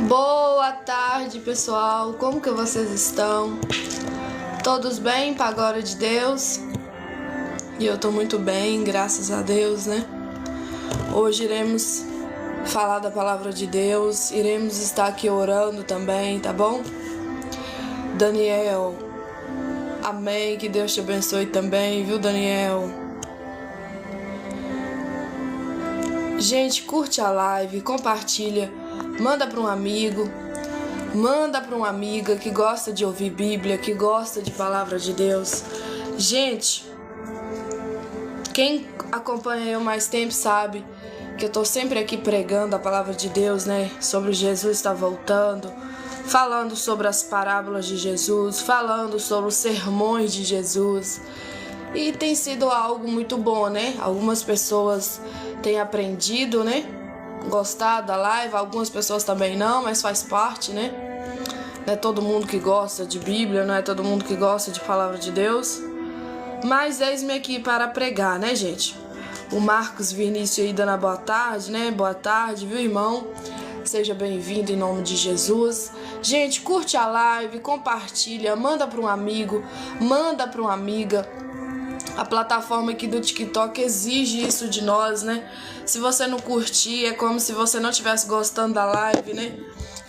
Boa tarde, pessoal. Como que vocês estão? Todos bem, para a glória de Deus? E eu tô muito bem, graças a Deus, né? Hoje iremos falar da palavra de Deus, iremos estar aqui orando também, tá bom? Daniel, amém, que Deus te abençoe também, viu, Daniel? Gente, curte a live, compartilha, manda para um amigo, manda para uma amiga que gosta de ouvir Bíblia, que gosta de palavra de Deus. Gente, quem acompanha eu mais tempo sabe que eu tô sempre aqui pregando a palavra de Deus, né? Sobre Jesus está voltando, falando sobre as parábolas de Jesus, falando sobre os sermões de Jesus. E tem sido algo muito bom, né? Algumas pessoas têm aprendido, né? Gostado da live, algumas pessoas também não, mas faz parte, né? Não é todo mundo que gosta de Bíblia, não é todo mundo que gosta de palavra de Deus. Mas eis-me aqui para pregar, né, gente? O Marcos Vinícius aí dando a boa tarde, né? Boa tarde, viu, irmão? Seja bem-vindo em nome de Jesus. Gente, curte a live, compartilha, manda para um amigo, manda para uma amiga. A plataforma aqui do TikTok exige isso de nós, né? Se você não curtir, é como se você não estivesse gostando da live, né?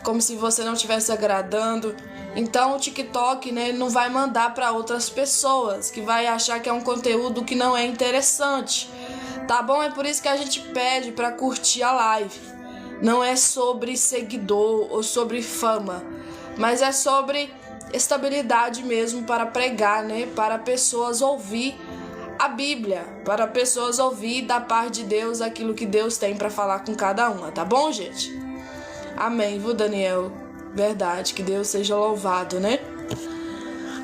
Como se você não estivesse agradando. Então o TikTok, né, não vai mandar para outras pessoas que vai achar que é um conteúdo que não é interessante. Tá bom? É por isso que a gente pede para curtir a live. Não é sobre seguidor ou sobre fama, mas é sobre estabilidade mesmo para pregar, né? Para pessoas ouvir a Bíblia, para pessoas ouvir da parte de Deus aquilo que Deus tem para falar com cada uma, tá bom, gente? Amém, viu, Daniel? Verdade, que Deus seja louvado, né?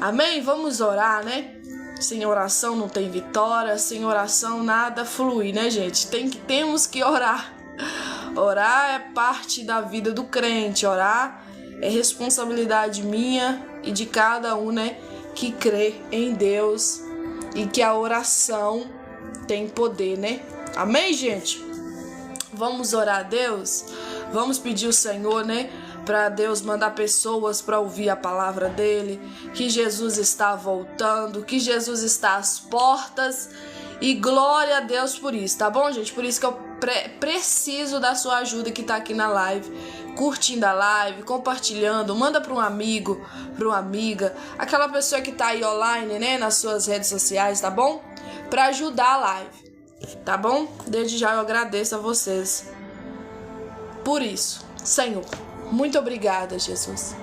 Amém? Vamos orar, né? Sem oração não tem vitória, sem oração nada flui, né, gente? Temos que orar. Orar é parte da vida do crente, orar é responsabilidade minha e de cada um, né, que crê em Deus e que a oração tem poder, né? Amém, gente? Vamos orar a Deus? Vamos pedir ao Senhor, né, para Deus mandar pessoas para ouvir a palavra dele, que Jesus está voltando, que Jesus está às portas, e glória a Deus por isso, tá bom, gente? Por isso que eu preciso da sua ajuda que tá aqui na live, curtindo a live, compartilhando, manda para um amigo, para uma amiga, aquela pessoa que tá aí online, né, nas suas redes sociais, tá bom? Para ajudar a live, tá bom? Desde já eu agradeço a vocês por isso. Senhor, muito obrigada, Jesus,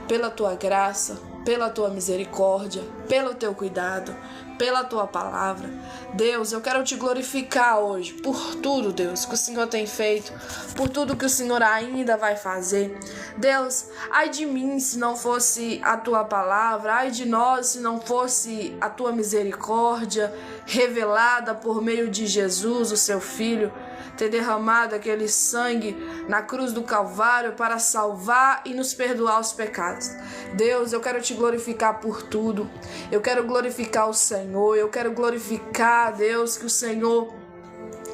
pela tua graça, pela tua misericórdia, pelo teu cuidado, pela tua palavra. Deus, eu quero te glorificar hoje por tudo, Deus, que o Senhor tem feito, por tudo que o Senhor ainda vai fazer. Deus, ai de mim se não fosse a tua palavra, ai de nós se não fosse a tua misericórdia revelada por meio de Jesus, o seu Filho, ter derramado aquele sangue na cruz do Calvário para salvar e nos perdoar os pecados. Deus, eu quero te glorificar por tudo. Eu quero glorificar o Senhor. Eu quero glorificar, Deus, que o Senhor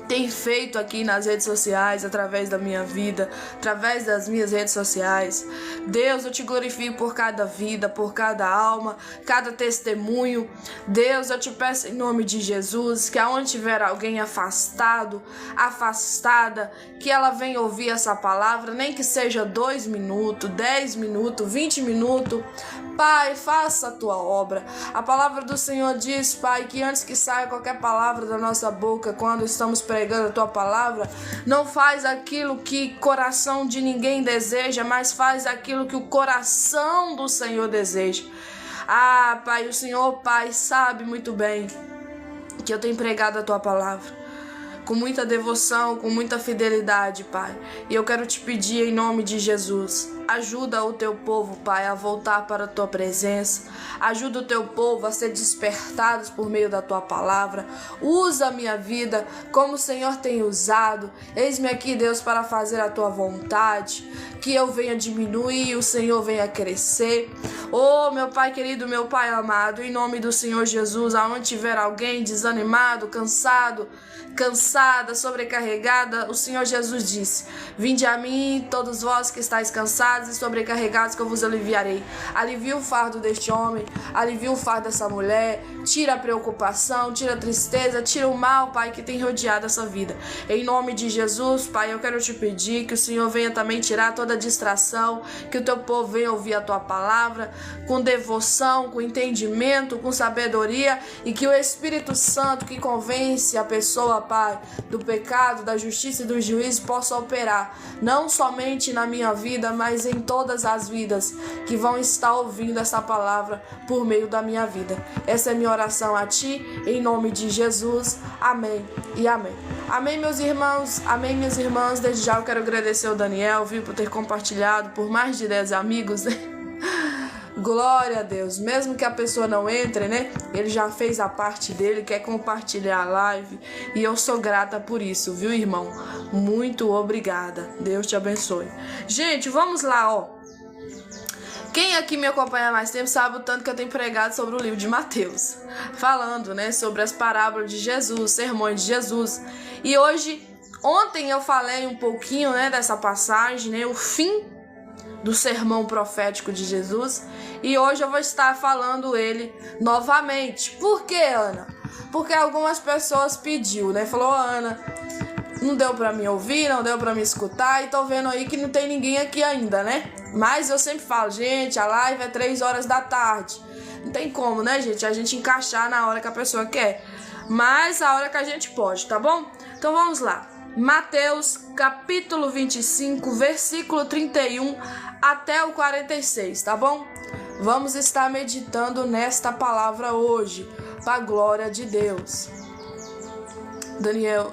tem feito aqui nas redes sociais, através da minha vida, através das minhas redes sociais. Deus, eu te glorifico por cada vida, por cada alma, cada testemunho. Deus, eu te peço em nome de Jesus, que aonde tiver alguém afastado, afastada, que ela venha ouvir essa palavra, nem que seja 2 minutos, 10 minutos, 20 minutos. Pai, faça a tua obra. A palavra do Senhor diz, Pai, que antes que saia qualquer palavra da nossa boca, quando estamos pregando a tua palavra, não faz aquilo que coração de ninguém deseja, mas faz aquilo que o coração do Senhor deseja. Ah, Pai, o Senhor, Pai, sabe muito bem que eu tenho pregado a tua palavra com muita devoção, com muita fidelidade, Pai. E eu quero te pedir em nome de Jesus, ajuda o teu povo, Pai, a voltar para a tua presença. Ajuda o teu povo a ser despertados por meio da tua palavra. Usa a minha vida como o Senhor tem usado. Eis-me aqui, Deus, para fazer a tua vontade. Que eu venha diminuir e o Senhor venha crescer. Oh, meu Pai querido, meu Pai amado, em nome do Senhor Jesus, aonde tiver alguém desanimado, cansado cansada, sobrecarregada, o Senhor Jesus disse: vinde a mim, todos vós que estáis cansados e sobrecarregados, que eu vos aliviarei. Alivia o fardo deste homem, alivia o fardo dessa mulher, tira a preocupação, tira a tristeza, tira o mal, Pai, que tem rodeado essa vida. Em nome de Jesus, Pai, eu quero te pedir que o Senhor venha também tirar toda a distração, que o teu povo venha ouvir a tua palavra com devoção, com entendimento, com sabedoria, e que o Espírito Santo que convence a pessoa, Pai, do pecado, da justiça e do juízo possa operar, não somente na minha vida, mas em todas as vidas que vão estar ouvindo essa palavra por meio da minha vida. Essa é minha oração a ti, em nome de Jesus. Amém e amém. Amém, meus irmãos, amém, minhas irmãs. Desde já eu quero agradecer ao Daniel, viu, por ter compartilhado por mais de 10 amigos, né? Glória a Deus, mesmo que a pessoa não entre, né? Ele já fez a parte dele, quer compartilhar a live, e eu sou grata por isso, viu, irmão? Muito obrigada, Deus te abençoe. Gente, vamos lá, ó. Quem aqui me acompanha há mais tempo sabe o tanto que eu tenho pregado sobre o livro de Mateus, falando, né, sobre as parábolas de Jesus, sermões de Jesus. E ontem eu falei um pouquinho, né, dessa passagem, né, o fim do sermão profético de Jesus, e hoje eu vou estar falando ele novamente. Por quê, Ana? Porque algumas pessoas pediu, né, falou: Ana, não deu pra me ouvir, não deu pra me escutar, e tô vendo aí que não tem ninguém aqui ainda, né? Mas eu sempre falo, gente, a live é 3 horas da tarde. Não tem como, né, gente? A gente encaixar na hora que a pessoa quer. Mas a hora que a gente pode, tá bom? Então vamos lá. Mateus, capítulo 25, versículo 31 até o 46, tá bom? Vamos estar meditando nesta palavra hoje, pra glória de Deus. Daniel,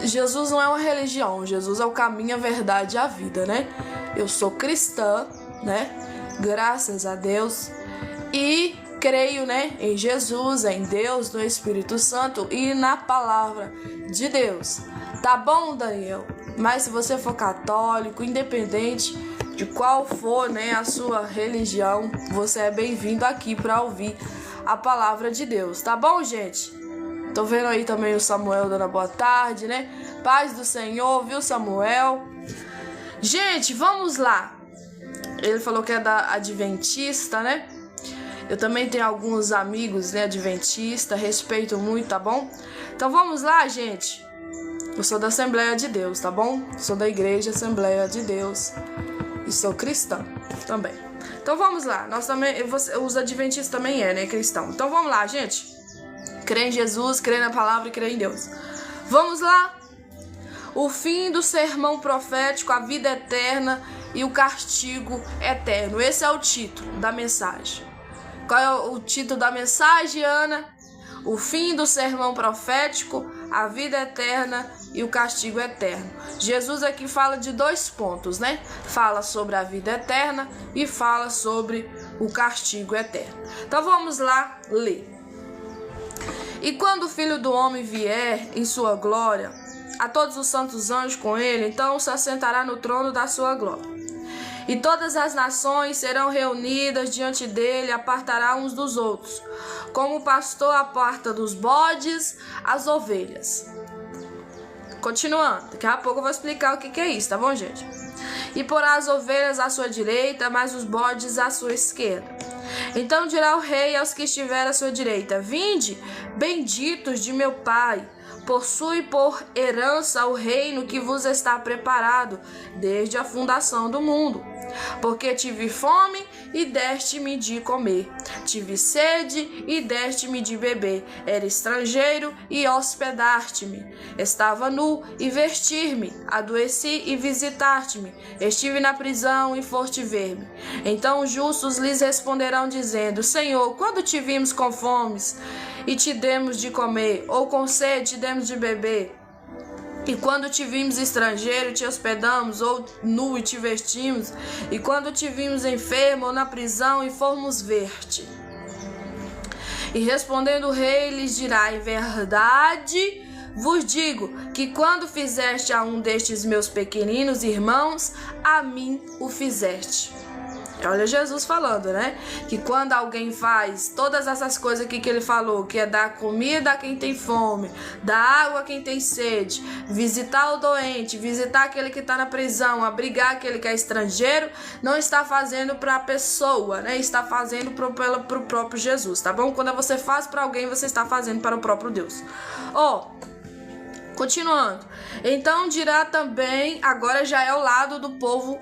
Jesus não é uma religião, Jesus é o caminho, a verdade e a vida, né? Eu sou cristã, né? Graças a Deus. E creio, né, em Jesus, em Deus, no Espírito Santo e na palavra de Deus. Tá bom, Daniel? Mas se você for católico, independente de qual for, né, a sua religião, você é bem-vindo aqui para ouvir a palavra de Deus. Tá bom, gente? Tô vendo aí também o Samuel dando boa tarde, né? Paz do Senhor, viu, Samuel? Gente, vamos lá. Ele falou que é da Adventista, né? Eu também tenho alguns amigos, né, Adventista, respeito muito, tá bom? Então vamos lá, gente. Eu sou da Assembleia de Deus, tá bom? Sou da Igreja Assembleia de Deus e sou cristã também. Então vamos lá. Nós também, os adventistas também né, cristão. Então vamos lá, gente. Crê em Jesus, crê na palavra e crê em Deus. Vamos lá. O fim do sermão profético, a vida eterna e o castigo eterno. Esse é o título da mensagem. Qual é o título da mensagem, Ana? O fim do sermão profético, a vida eterna e o castigo eterno. Jesus aqui fala de 2 pontos, né? Fala sobre a vida eterna e fala sobre o castigo eterno. Então vamos lá ler. E quando o Filho do Homem vier em sua glória, a todos os santos anjos com ele, então se assentará no trono da sua glória. E todas as nações serão reunidas diante dele, apartará uns dos outros, como o pastor aparta dos bodes as ovelhas. Continuando, daqui a pouco eu vou explicar o que é isso, tá bom, gente? E porá as ovelhas à sua direita, mas os bodes à sua esquerda. Então dirá o rei aos que estiverem à sua direita: vinde, benditos de meu Pai, possui por herança o reino que vos está preparado desde a fundação do mundo. Porque tive fome e deste-me de comer, tive sede e deste-me de beber, era estrangeiro e hospedaste-me, estava nu e vestir-me, adoeci e visitar-te-me, estive na prisão e foste ver-me. Então os justos lhes responderão dizendo: Senhor, quando te vimos com fomes e te demos de comer, ou com sede te demos de beber? E quando te vimos estrangeiro, te hospedamos, ou nu e te vestimos? E quando te vimos enfermo ou na prisão e fomos ver-te? E respondendo o rei, lhes dirá: em verdade vos digo que quando fizeste a um destes meus pequeninos irmãos, a mim o fizeste. Olha Jesus falando, né? Que quando alguém faz todas essas coisas aqui que ele falou, que é dar comida a quem tem fome, dar água a quem tem sede, visitar o doente, visitar aquele que está na prisão, abrigar aquele que é estrangeiro, não está fazendo para a pessoa, né? Está fazendo para o próprio Jesus, tá bom? Quando você faz para alguém, você está fazendo para o próprio Deus. Continuando. Então dirá também, agora já é o lado do povo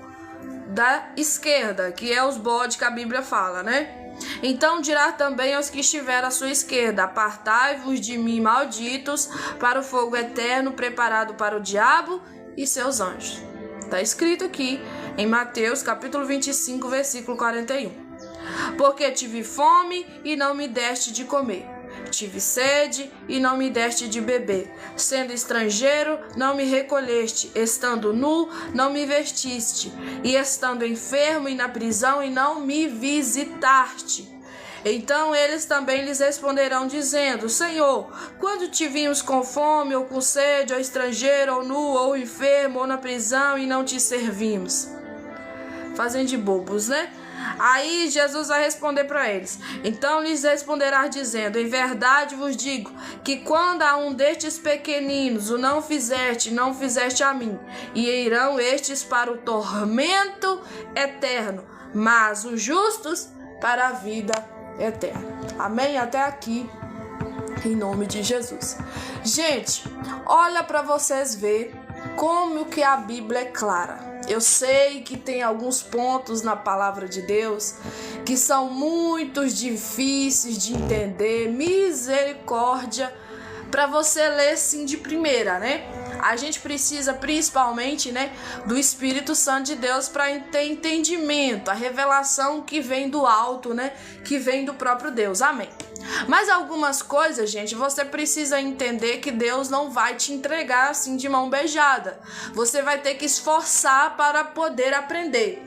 da esquerda, que é os bodes que a Bíblia fala, né? Então dirá também aos que estiver à sua esquerda: apartai-vos de mim, malditos, para o fogo eterno preparado para o diabo e seus anjos. Está escrito aqui em Mateus capítulo 25, versículo 41. Porque tive fome e não me deste de comer, tive sede e não me deste de beber, sendo estrangeiro, não me recolheste, estando nu, não me vestiste, e estando enfermo e na prisão, e não me visitaste. Então eles também lhes responderão, dizendo: Senhor, quando te vimos com fome, ou com sede, ou estrangeiro, ou nu, ou enfermo, ou na prisão, e não te servimos? Fazem de bobos, né? Aí Jesus vai responder para eles: então lhes responderá dizendo: em verdade vos digo que quando a um destes pequeninos o não fizeste a mim, e irão estes para o tormento eterno, mas os justos para a vida eterna. Amém? Até aqui, em nome de Jesus. Gente, olha para vocês ver como que a Bíblia é clara. Eu sei que tem alguns pontos na palavra de Deus que são muito difíceis de entender. Misericórdia, para você ler sim de primeira, né? A gente precisa principalmente, né, do Espírito Santo de Deus para ter entendimento, a revelação que vem do alto, né, que vem do próprio Deus. Amém. Mas algumas coisas, gente, você precisa entender que Deus não vai te entregar assim de mão beijada. Você vai ter que esforçar para poder aprender.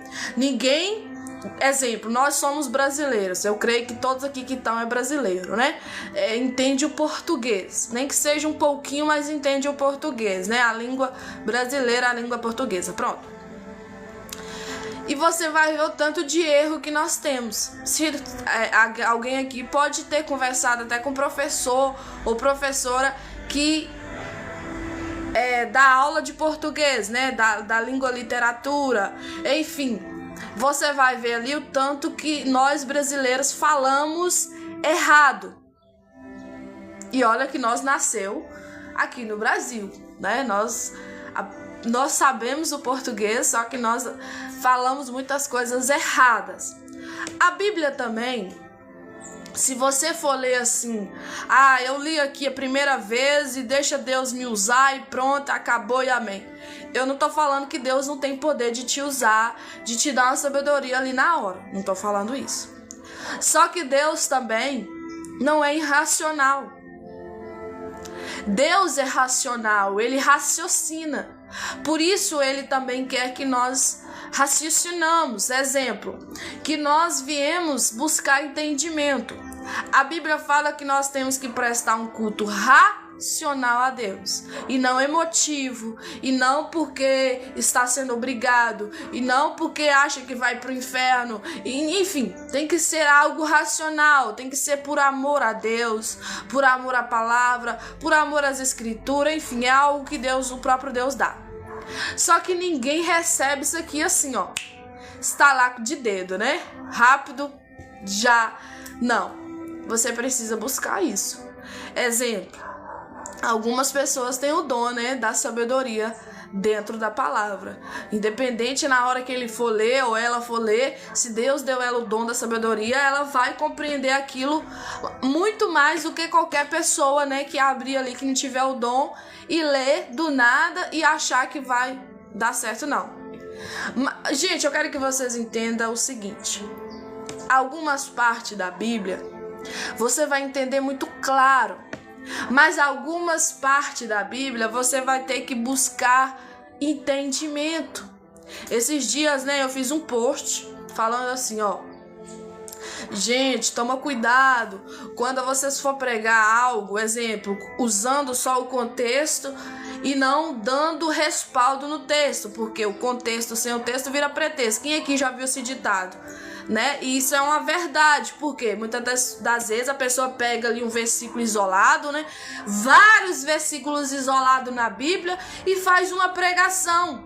Exemplo, nós somos brasileiros. Eu creio que todos aqui que estão é brasileiro, né? Entende o português. Nem que seja um pouquinho, mas entende o português, né? A língua brasileira, a língua portuguesa. Pronto. E você vai ver o tanto de erro que nós temos. Se alguém aqui pode ter conversado até com professor ou professora que dá aula de português, né? Da língua literatura, enfim. Você vai ver ali o tanto que nós brasileiros falamos errado. E olha que nós nasceu aqui no Brasil, né? Nós sabemos o português, só que nós falamos muitas coisas erradas. A Bíblia também, se você for ler assim, eu li aqui a primeira vez e deixa Deus me usar e pronto, acabou e amém. Eu não tô falando que Deus não tem poder de te usar, de te dar uma sabedoria ali na hora. Não tô falando isso. Só que Deus também não é irracional. Deus é racional, ele raciocina. Por isso ele também quer que nós raciocinamos. Exemplo, que nós viemos buscar entendimento. A Bíblia fala que nós temos que prestar um culto racional a Deus, e não emotivo, e não porque está sendo obrigado, e não porque acha que vai para o inferno, enfim, tem que ser algo racional, tem que ser por amor a Deus, por amor à palavra, por amor às escrituras, enfim, é algo que o próprio Deus dá. Só que ninguém recebe isso aqui assim, estalar de dedo, né? Rápido, já. Não, você precisa buscar isso. Exemplo, algumas pessoas têm o dom, né, da sabedoria dentro da palavra. Independente na hora que ele for ler ou ela for ler, se Deus deu ela o dom da sabedoria, ela vai compreender aquilo muito mais do que qualquer pessoa, né, que abrir ali, que não tiver o dom e ler do nada e achar que vai dar certo, não. Gente, eu quero que vocês entendam o seguinte: algumas partes da Bíblia você vai entender muito claro, mas algumas partes da Bíblia você vai ter que buscar entendimento. Esses dias, né, eu fiz um post falando assim, gente, toma cuidado quando vocês for pregar algo, exemplo, usando só o contexto e não dando respaldo no texto, porque o contexto sem o texto vira pretexto. Quem aqui já viu esse ditado? Né? E isso é uma verdade, porque muitas das vezes a pessoa pega ali um versículo isolado, né? Vários versículos isolados na Bíblia e faz uma pregação.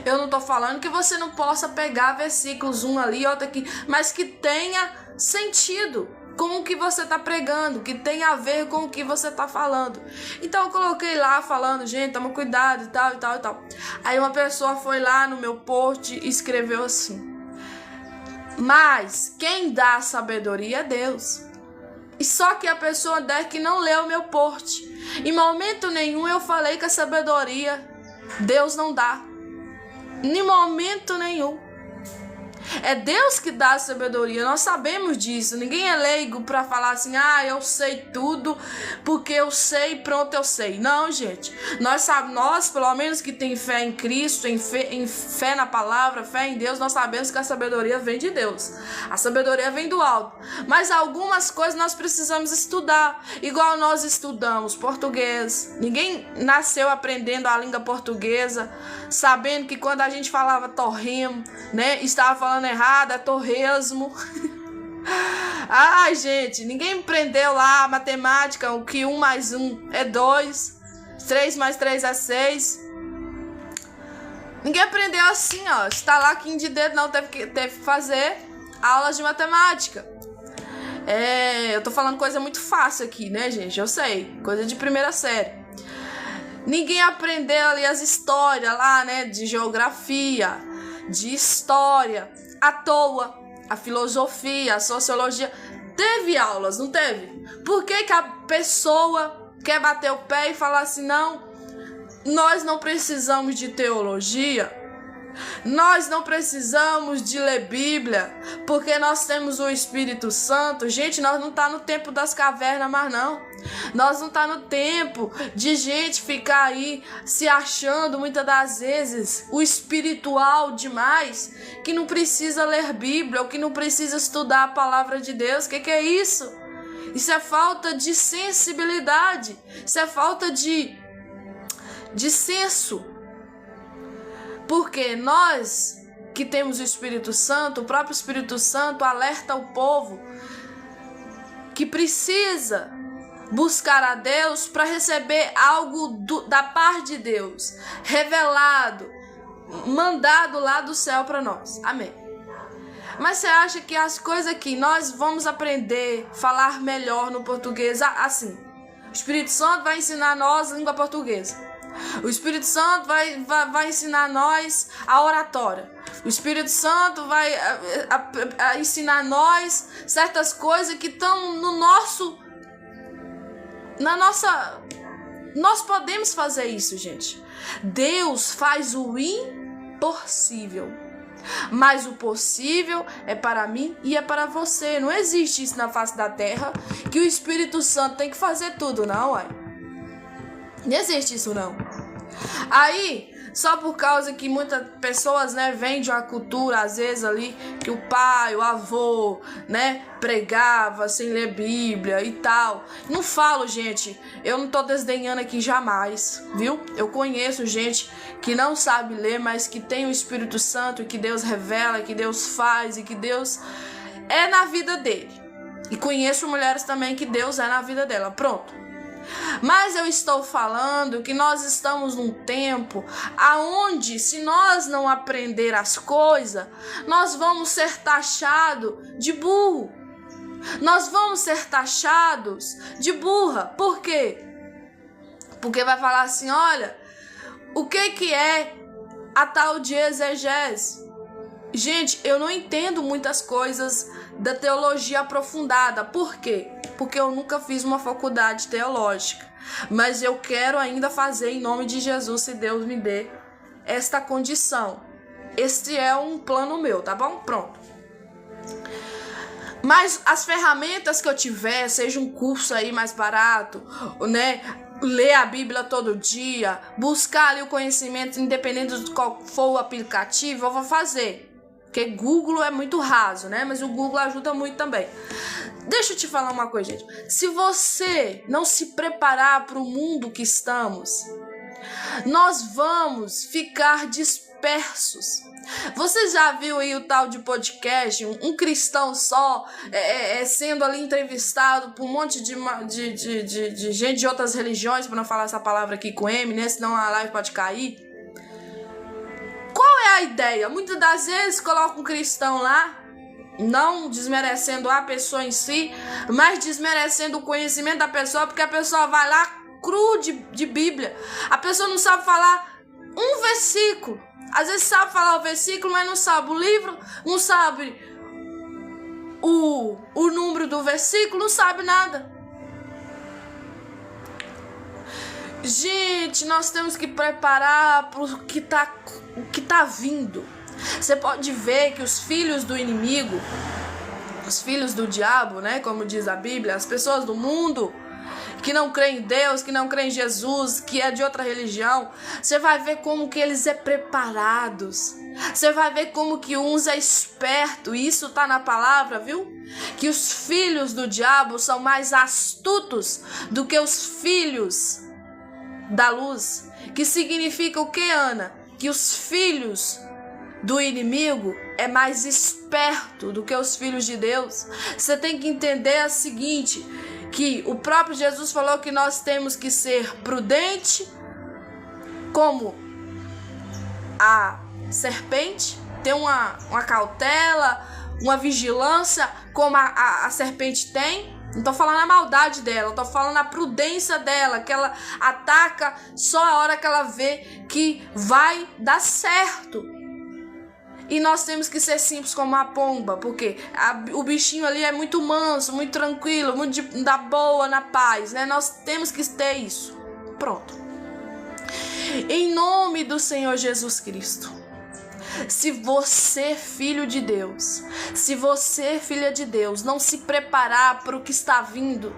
Eu não tô falando que você não possa pegar versículos um ali, outro aqui, mas que tenha sentido com o que você tá pregando, que tenha a ver com o que você tá falando. Então eu coloquei lá falando, gente, toma cuidado e tal, e tal, e tal. Aí uma pessoa foi lá no meu post e escreveu assim: mas quem dá sabedoria é Deus. E só que a pessoa deve que não leu o meu post. Em momento nenhum eu falei que a sabedoria Deus não dá. Em momento nenhum. É Deus que dá a sabedoria, nós sabemos disso. Ninguém é leigo para falar assim: ah, eu sei tudo porque eu sei, pronto, eu sei. Não, gente, nós pelo menos que tem fé em Cristo, em fé na palavra, fé em Deus, nós sabemos que a sabedoria vem de Deus, a sabedoria vem do alto. Mas algumas coisas nós precisamos estudar, igual nós estudamos português. Ninguém nasceu aprendendo a língua portuguesa sabendo que quando a gente falava torremo, né, estava falando errado, é torresmo. Ai, gente, ninguém aprendeu lá a matemática, o que 1 mais 1 é 2, 3 mais 3 é 6. Ninguém aprendeu assim, ó, está lá quinto de dedo, não, teve que fazer aulas de matemática. Eu tô falando coisa muito fácil aqui, né, gente, eu sei, coisa de primeira série. Ninguém aprendeu ali as histórias lá, né, de geografia, de história, à toa. A filosofia, a sociologia, teve aulas, não teve? Por que a pessoa quer bater o pé e falar assim: não, nós não precisamos de teologia, nós não precisamos de ler Bíblia, porque nós temos o Espírito Santo? Gente, nós não tá no tempo das cavernas mais não. Nós não tá no tempo de gente ficar aí se achando muitas das vezes o espiritual demais, que não precisa ler Bíblia ou que não precisa estudar a palavra de Deus. Que é isso? Isso é falta de sensibilidade, isso é falta de senso. Porque nós que temos o Espírito Santo, o próprio Espírito Santo alerta o povo que precisa buscar a Deus para receber algo da parte de Deus, revelado, mandado lá do céu para nós. Amém. Mas você acha que as coisas que nós vamos aprender, falar melhor no português, assim, o Espírito Santo vai ensinar a nós a língua portuguesa. O Espírito Santo vai ensinar a nós a oratória. O Espírito Santo vai ensinar a nós certas coisas que estão nós podemos fazer isso, gente. Deus faz o impossível, mas o possível é para mim e é para você. Não existe isso na face da terra, que o Espírito Santo tem que fazer tudo, não, uai. Não existe isso, não. Aí, só por causa que muitas pessoas, né, vêm de uma cultura, às vezes ali, que o pai, o avô, né, pregava sem ler Bíblia e tal. Não falo, gente, eu não tô desdenhando aqui jamais, viu? Eu conheço gente que não sabe ler, mas que tem o Espírito Santo, e que Deus revela, que Deus faz, e que Deus é na vida dele. E conheço mulheres também que Deus é na vida dela. Pronto. Mas eu estou falando que nós estamos num tempo aonde, se nós não aprender as coisas, nós vamos ser taxados de burro. Nós vamos ser taxados de burra. Por quê? Porque vai falar assim: olha, o que é a tal de exegese? Gente, eu não entendo muitas coisas da teologia aprofundada. Por quê? Porque eu nunca fiz uma faculdade teológica. Mas eu quero ainda fazer em nome de Jesus, se Deus me dê esta condição. Este é um plano meu, tá bom? Pronto. Mas as ferramentas que eu tiver, seja um curso aí mais barato, né? Ler a Bíblia todo dia, buscar ali o conhecimento, independente de qual for o aplicativo, eu vou fazer. Porque Google é muito raso, né? Mas o Google ajuda muito também. Deixa eu te falar uma coisa, gente. Se você não se preparar para o mundo que estamos, nós vamos ficar dispersos. Você já viu aí o tal de podcast, um cristão só sendo ali entrevistado por um monte de gente de outras religiões, para não falar essa palavra aqui com M, né? Senão a live pode cair. Qual é a ideia? Muitas das vezes coloca um cristão lá, não desmerecendo a pessoa em si, mas desmerecendo o conhecimento da pessoa, porque a pessoa vai lá cru de Bíblia. A pessoa não sabe falar um versículo. Às vezes sabe falar o versículo, mas não sabe o livro, não sabe o número do versículo, não sabe nada. Gente, nós temos que preparar para o que tá vindo. Você pode ver que os filhos do inimigo, os filhos do diabo, né, como diz a Bíblia, as pessoas do mundo que não creem em Deus, que não creem em Jesus, que é de outra religião, você vai ver como que eles é preparados. Você vai ver como que uns é esperto, e isso tá na palavra, viu? Que os filhos do diabo são mais astutos do que os filhos da luz. Que significa o que, Ana? Que os filhos do inimigo é mais esperto do que os filhos de Deus. Você tem que entender o seguinte, que o próprio Jesus falou que nós temos que ser prudente como a serpente, ter uma cautela, uma vigilância como a serpente tem. Não tô falando a maldade dela, tô falando a prudência dela, que ela ataca só a hora que ela vê que vai dar certo. E nós temos que ser simples como a pomba, porque o bichinho ali é muito manso, muito tranquilo, muito da boa, na paz, né? Nós temos que ter isso. Pronto. Em nome do Senhor Jesus Cristo, se você, filho de Deus, se você, filha de Deus, não se preparar para o que está vindo,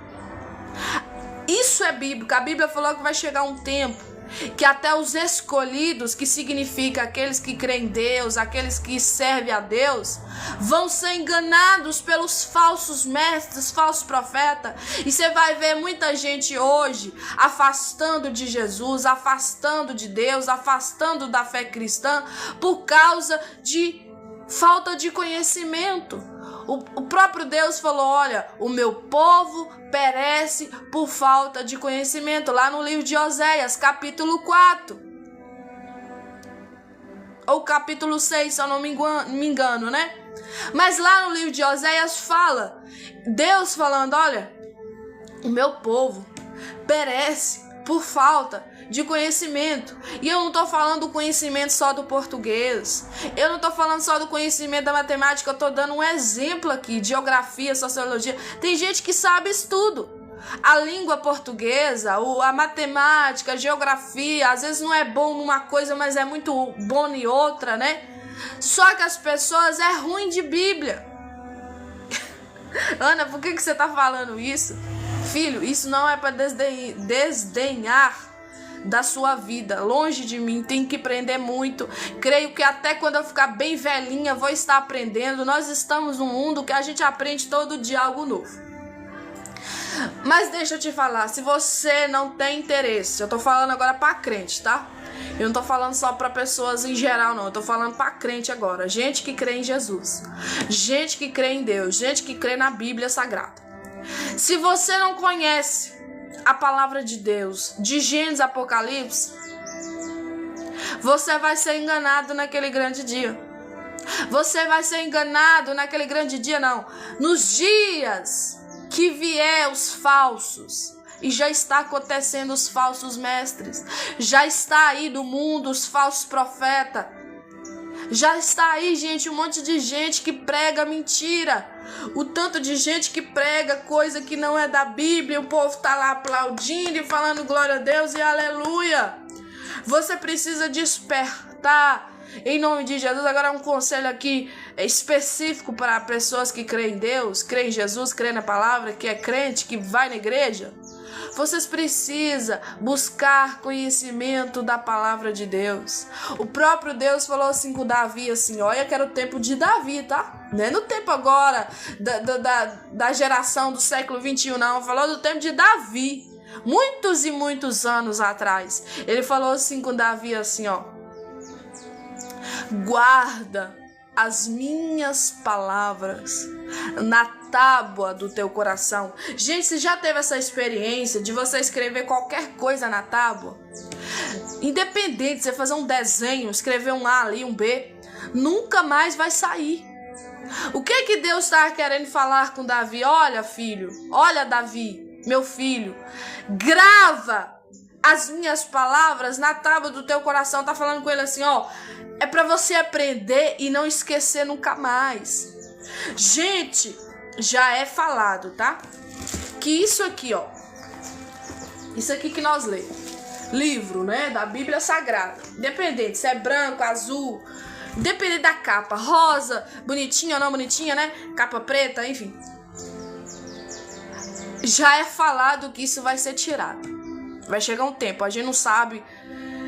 isso é bíblico. A Bíblia falou que vai chegar um tempo que até os escolhidos, que significa aqueles que creem em Deus, aqueles que servem a Deus, vão ser enganados pelos falsos mestres, falsos profetas. E você vai ver muita gente hoje afastando de Jesus, afastando de Deus, afastando da fé cristã por causa de falta de conhecimento. O próprio Deus falou, olha, o meu povo perece por falta de conhecimento, lá no livro de Oséias, capítulo 4. Ou capítulo 6, se eu não me engano, né? Mas lá no livro de Oséias fala, Deus falando, olha, o meu povo perece por falta de conhecimento. E eu não tô falando do conhecimento só do português, eu não tô falando só do conhecimento da matemática, eu tô dando um exemplo aqui, de geografia, sociologia. Tem gente que sabe isso tudo. A língua portuguesa, a matemática, a geografia, às vezes não é bom numa coisa, mas é muito bom em outra, né? Só que as pessoas é ruim de Bíblia. Ana, por que você tá falando isso? Filho, isso não é para desdenhar da sua vida, longe de mim, tem que aprender muito. Creio que até quando eu ficar bem velhinha vou estar aprendendo. Nós estamos num mundo que a gente aprende todo dia algo novo. Mas deixa eu te falar, se você não tem interesse, eu tô falando agora pra crente, tá? Eu não tô falando só pra pessoas em geral, não. Eu tô falando pra crente agora, gente que crê em Jesus, gente que crê em Deus, gente que crê na Bíblia Sagrada. Se você não conhece a palavra de Deus, de Gênesis, Apocalipse, você vai ser enganado naquele grande dia. Você vai ser enganado naquele grande dia, não. Nos dias que vier os falsos, e já está acontecendo os falsos mestres, já está aí no mundo os falsos profetas, já está aí, gente, um monte de gente que prega mentira. O tanto de gente que prega coisa que não é da Bíblia, o povo tá lá aplaudindo e falando glória a Deus e aleluia. Você precisa despertar em nome de Jesus. Agora um conselho aqui específico para pessoas que creem em Deus, creem em Jesus, creem na palavra, que é crente, que vai na igreja. Vocês precisam buscar conhecimento da palavra de Deus. O próprio Deus falou assim com Davi, assim, olha que era o tempo de Davi, tá? Não é no tempo agora da geração do século 21, não. Falou do tempo de Davi. muitos e muitos anos atrás. Ele falou assim com Davi, assim, ó: guarda as minhas palavras na tábua do teu coração. Gente, você já teve essa experiência de você escrever qualquer coisa na tábua? Independente de você fazer um desenho, escrever um A ali, um B, nunca mais vai sair. O que Deus está querendo falar com Davi? Olha, filho, olha, Davi, meu filho, grava as minhas palavras na tábua do teu coração. Tá falando com ele assim, ó, é para você aprender e não esquecer nunca mais. Gente, já é falado, tá? Que isso aqui, ó, isso aqui que nós lemos, livro, né, da Bíblia Sagrada, independente se é branco, azul, independente da capa, rosa, bonitinha ou não bonitinha, né, capa preta, enfim, já é falado que isso vai ser tirado. Vai chegar um tempo, a gente não sabe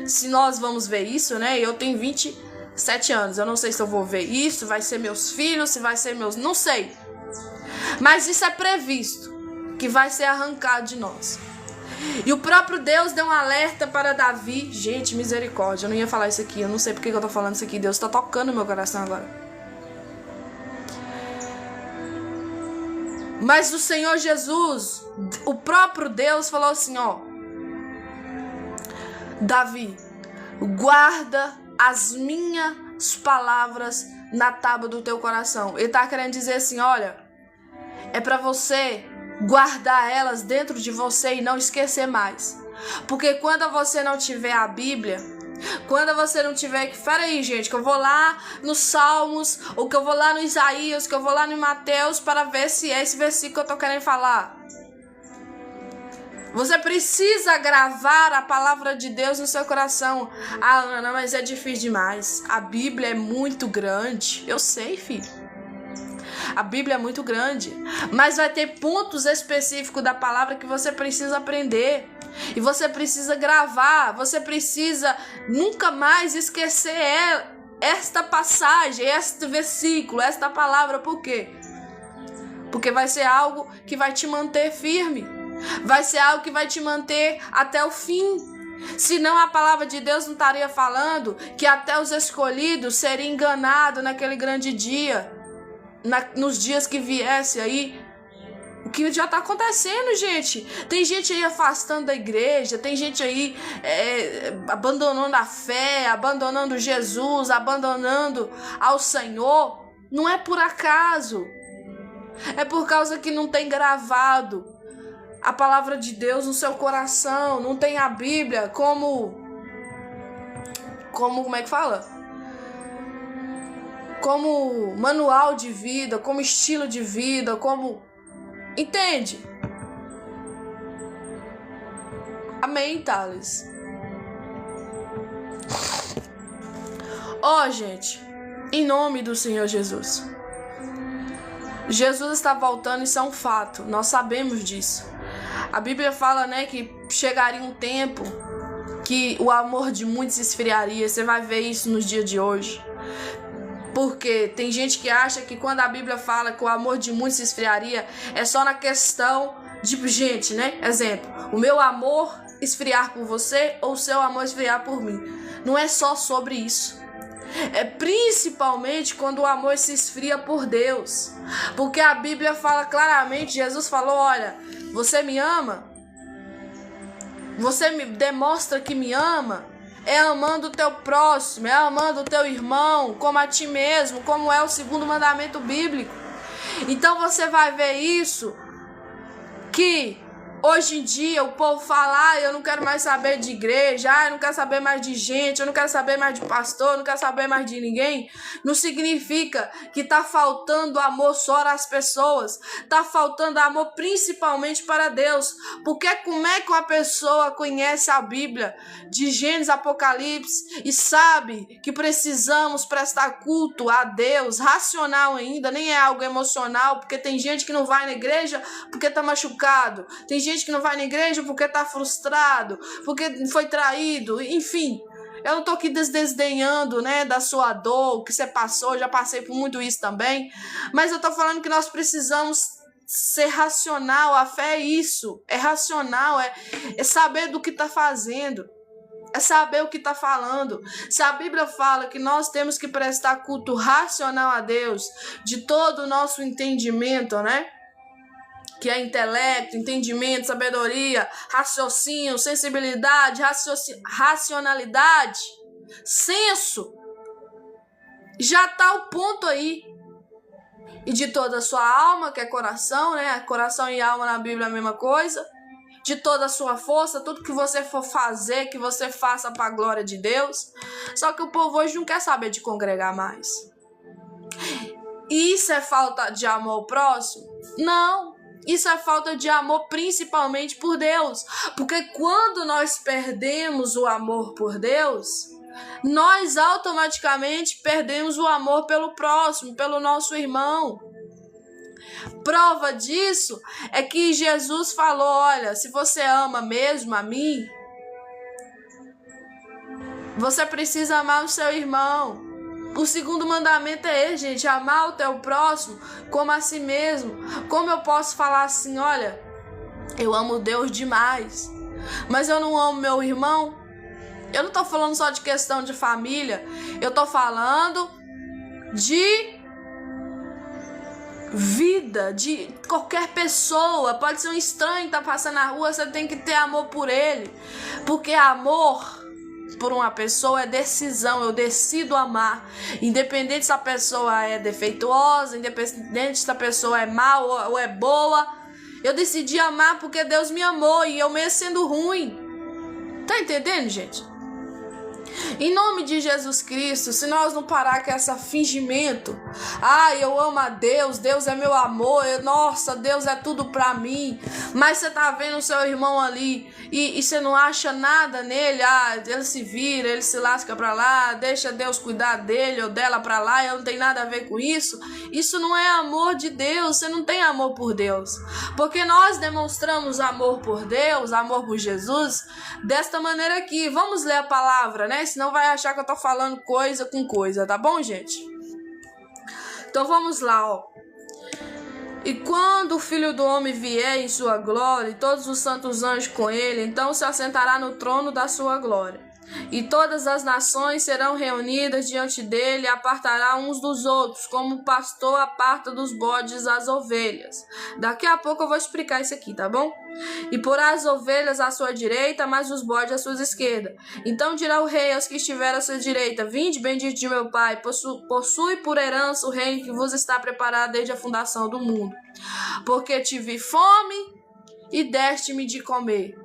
se nós vamos ver isso, né? Eu tenho 27 anos, eu não sei se eu vou ver isso, vai ser meus filhos, se vai ser meus... não sei. Mas isso é previsto, que vai ser arrancado de nós. E o próprio Deus deu um alerta para Davi. Gente, misericórdia, eu não ia falar isso aqui, eu não sei porque eu tô falando isso aqui. Deus tá tocando no meu coração agora. Mas o Senhor Jesus, o próprio Deus falou assim, ó: Davi, guarda as minhas palavras na tábua do teu coração. Ele tá querendo dizer assim, olha, é para você guardar elas dentro de você e não esquecer mais. Porque quando você não tiver a Bíblia, quando você não tiver... Pera aí, gente, que eu vou lá nos Salmos, ou que eu vou lá no Isaías, que eu vou lá no Mateus para ver se é esse versículo que eu tô querendo falar. Você precisa gravar a palavra de Deus no seu coração. Ah, Ana, mas é difícil demais. A Bíblia é muito grande. Eu sei, filho. A Bíblia é muito grande. Mas vai ter pontos específicos da palavra que você precisa aprender. E você precisa gravar. Você precisa nunca mais esquecer esta passagem, este versículo, esta palavra. Por quê? Porque vai ser algo que vai te manter firme. Vai ser algo que vai te manter até o fim. Senão a palavra de Deus não estaria falando que até os escolhidos seriam enganados naquele grande dia, nos dias que viesse aí. O que já está acontecendo, gente. Tem gente aí afastando da igreja, tem gente aí abandonando a fé, abandonando Jesus, abandonando ao Senhor. Não é por acaso. É por causa que não tem gravado a palavra de Deus no seu coração, não tem a Bíblia como é que fala? Como manual de vida, como estilo de vida, como... Entende? Amém, Thales? Ó, gente, em nome do Senhor Jesus. Jesus está voltando, isso é um fato, nós sabemos disso. A Bíblia fala, né, que chegaria um tempo que o amor de muitos esfriaria. Você vai ver isso nos dias de hoje. Porque tem gente que acha que quando a Bíblia fala que o amor de muitos se esfriaria, é só na questão de gente, né? Exemplo, o meu amor esfriar por você ou o seu amor esfriar por mim. Não é só sobre isso. É principalmente quando o amor se esfria por Deus. Porque a Bíblia fala claramente, Jesus falou, olha, você me ama? Você me demonstra que me ama? É amando o teu próximo, é amando o teu irmão, como a ti mesmo, como é o segundo mandamento bíblico. Então você vai ver isso, que hoje em dia o povo fala, eu não quero mais saber de igreja, eu não quero saber mais de gente, eu não quero saber mais de pastor, eu não quero saber mais de ninguém. Não significa que tá faltando amor só às pessoas, tá faltando amor principalmente para Deus. Porque como é que uma pessoa conhece a Bíblia de Gênesis, Apocalipse e sabe que precisamos prestar culto a Deus, racional ainda, nem é algo emocional, porque tem gente que não vai na igreja porque tá machucado, tem gente que não vai na igreja porque tá frustrado, porque foi traído, enfim. Eu não tô aqui desdenhando, né, da sua dor, o que você passou, já passei por muito isso também. Mas eu tô falando que nós precisamos ser racional. A fé é isso, é racional, é saber do que está fazendo, é saber o que está falando. Se a Bíblia fala que nós temos que prestar culto racional a Deus, de todo o nosso entendimento, né? Que é intelecto, entendimento, sabedoria, raciocínio, sensibilidade, racionalidade, senso, já está o ponto aí. E de toda a sua alma, que é coração, né? Coração e alma na Bíblia é a mesma coisa. De toda a sua força, tudo que você for fazer, que você faça para a glória de Deus. Só que o povo hoje não quer saber de congregar mais. E isso é falta de amor ao próximo? Não. Isso é falta de amor principalmente por Deus. Porque quando nós perdemos o amor por Deus, nós automaticamente perdemos o amor pelo próximo, pelo nosso irmão. Prova disso é que Jesus falou, olha, se você ama mesmo a mim, você precisa amar o seu irmão. O segundo mandamento é esse, gente, amar o teu próximo como a si mesmo. Como eu posso falar assim, olha, eu amo Deus demais, mas eu não amo meu irmão? Eu não tô falando só de questão de família, eu tô falando de vida, de qualquer pessoa. Pode ser um estranho que tá passando na rua, você tem que ter amor por ele, porque amor por uma pessoa é decisão. Eu decido amar, independente se a pessoa é defeituosa, independente se a pessoa é má ou é boa. Eu decidi amar porque Deus me amou, e eu mesmo sendo ruim. Tá entendendo, gente? Em nome de Jesus Cristo, se nós não parar com esse fingimento, eu amo a Deus, Deus é meu amor, nossa, Deus é tudo pra mim, mas você tá vendo o seu irmão ali e você não acha nada nele, ele se vira, ele se lasca pra lá, deixa Deus cuidar dele ou dela pra lá, eu não tenho nada a ver com isso. Isso não é amor de Deus, você não tem amor por Deus, porque nós demonstramos amor por Deus, amor por Jesus, desta maneira aqui. Vamos ler a palavra, né? Senão vai achar que eu tô falando coisa com coisa, tá bom, gente? Então vamos lá, ó. E quando o Filho do Homem vier em sua glória, e todos os santos anjos com ele, então se assentará no trono da sua glória. E todas as nações serão reunidas diante dele, e apartará uns dos outros, como o pastor aparta dos bodes as ovelhas. Daqui a pouco eu vou explicar isso aqui, tá bom? E porá as ovelhas à sua direita, mas os bodes à sua esquerda. Então dirá o rei aos que estiverem à sua direita: vinde, bendito de meu pai, possui por herança o reino que vos está preparado desde a fundação do mundo. Porque tive fome e deste-me de comer,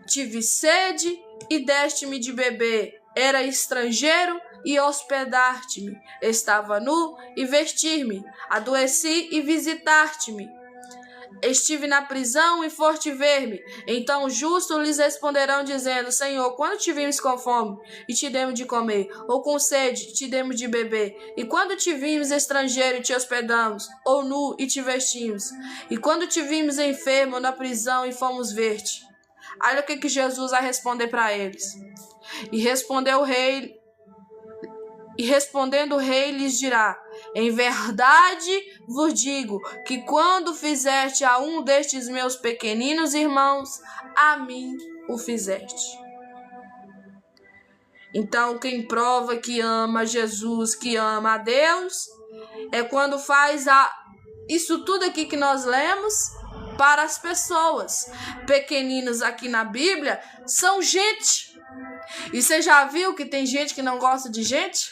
tive sede e deste-me de beber, era estrangeiro e hospedar-te-me, estava nu e vestir-me, adoeci e visitar-te-me, estive na prisão e foste ver-me. Então os justos lhes responderão dizendo: Senhor, quando te vimos com fome e te demos de comer, ou com sede te demos de beber? E quando te vimos estrangeiro e te hospedamos, ou nu e te vestimos? E quando te vimos enfermo ou na prisão e fomos ver-te? Olha o que Jesus vai responder para eles. E respondendo o rei lhes dirá: em verdade vos digo que quando fizeste a um destes meus pequeninos irmãos, a mim o fizeste. Então quem prova que ama Jesus, que ama a Deus, é quando faz isso tudo aqui que nós lemos para as pessoas. Pequeninos aqui na Bíblia são gente. E você já viu que tem gente que não gosta de gente?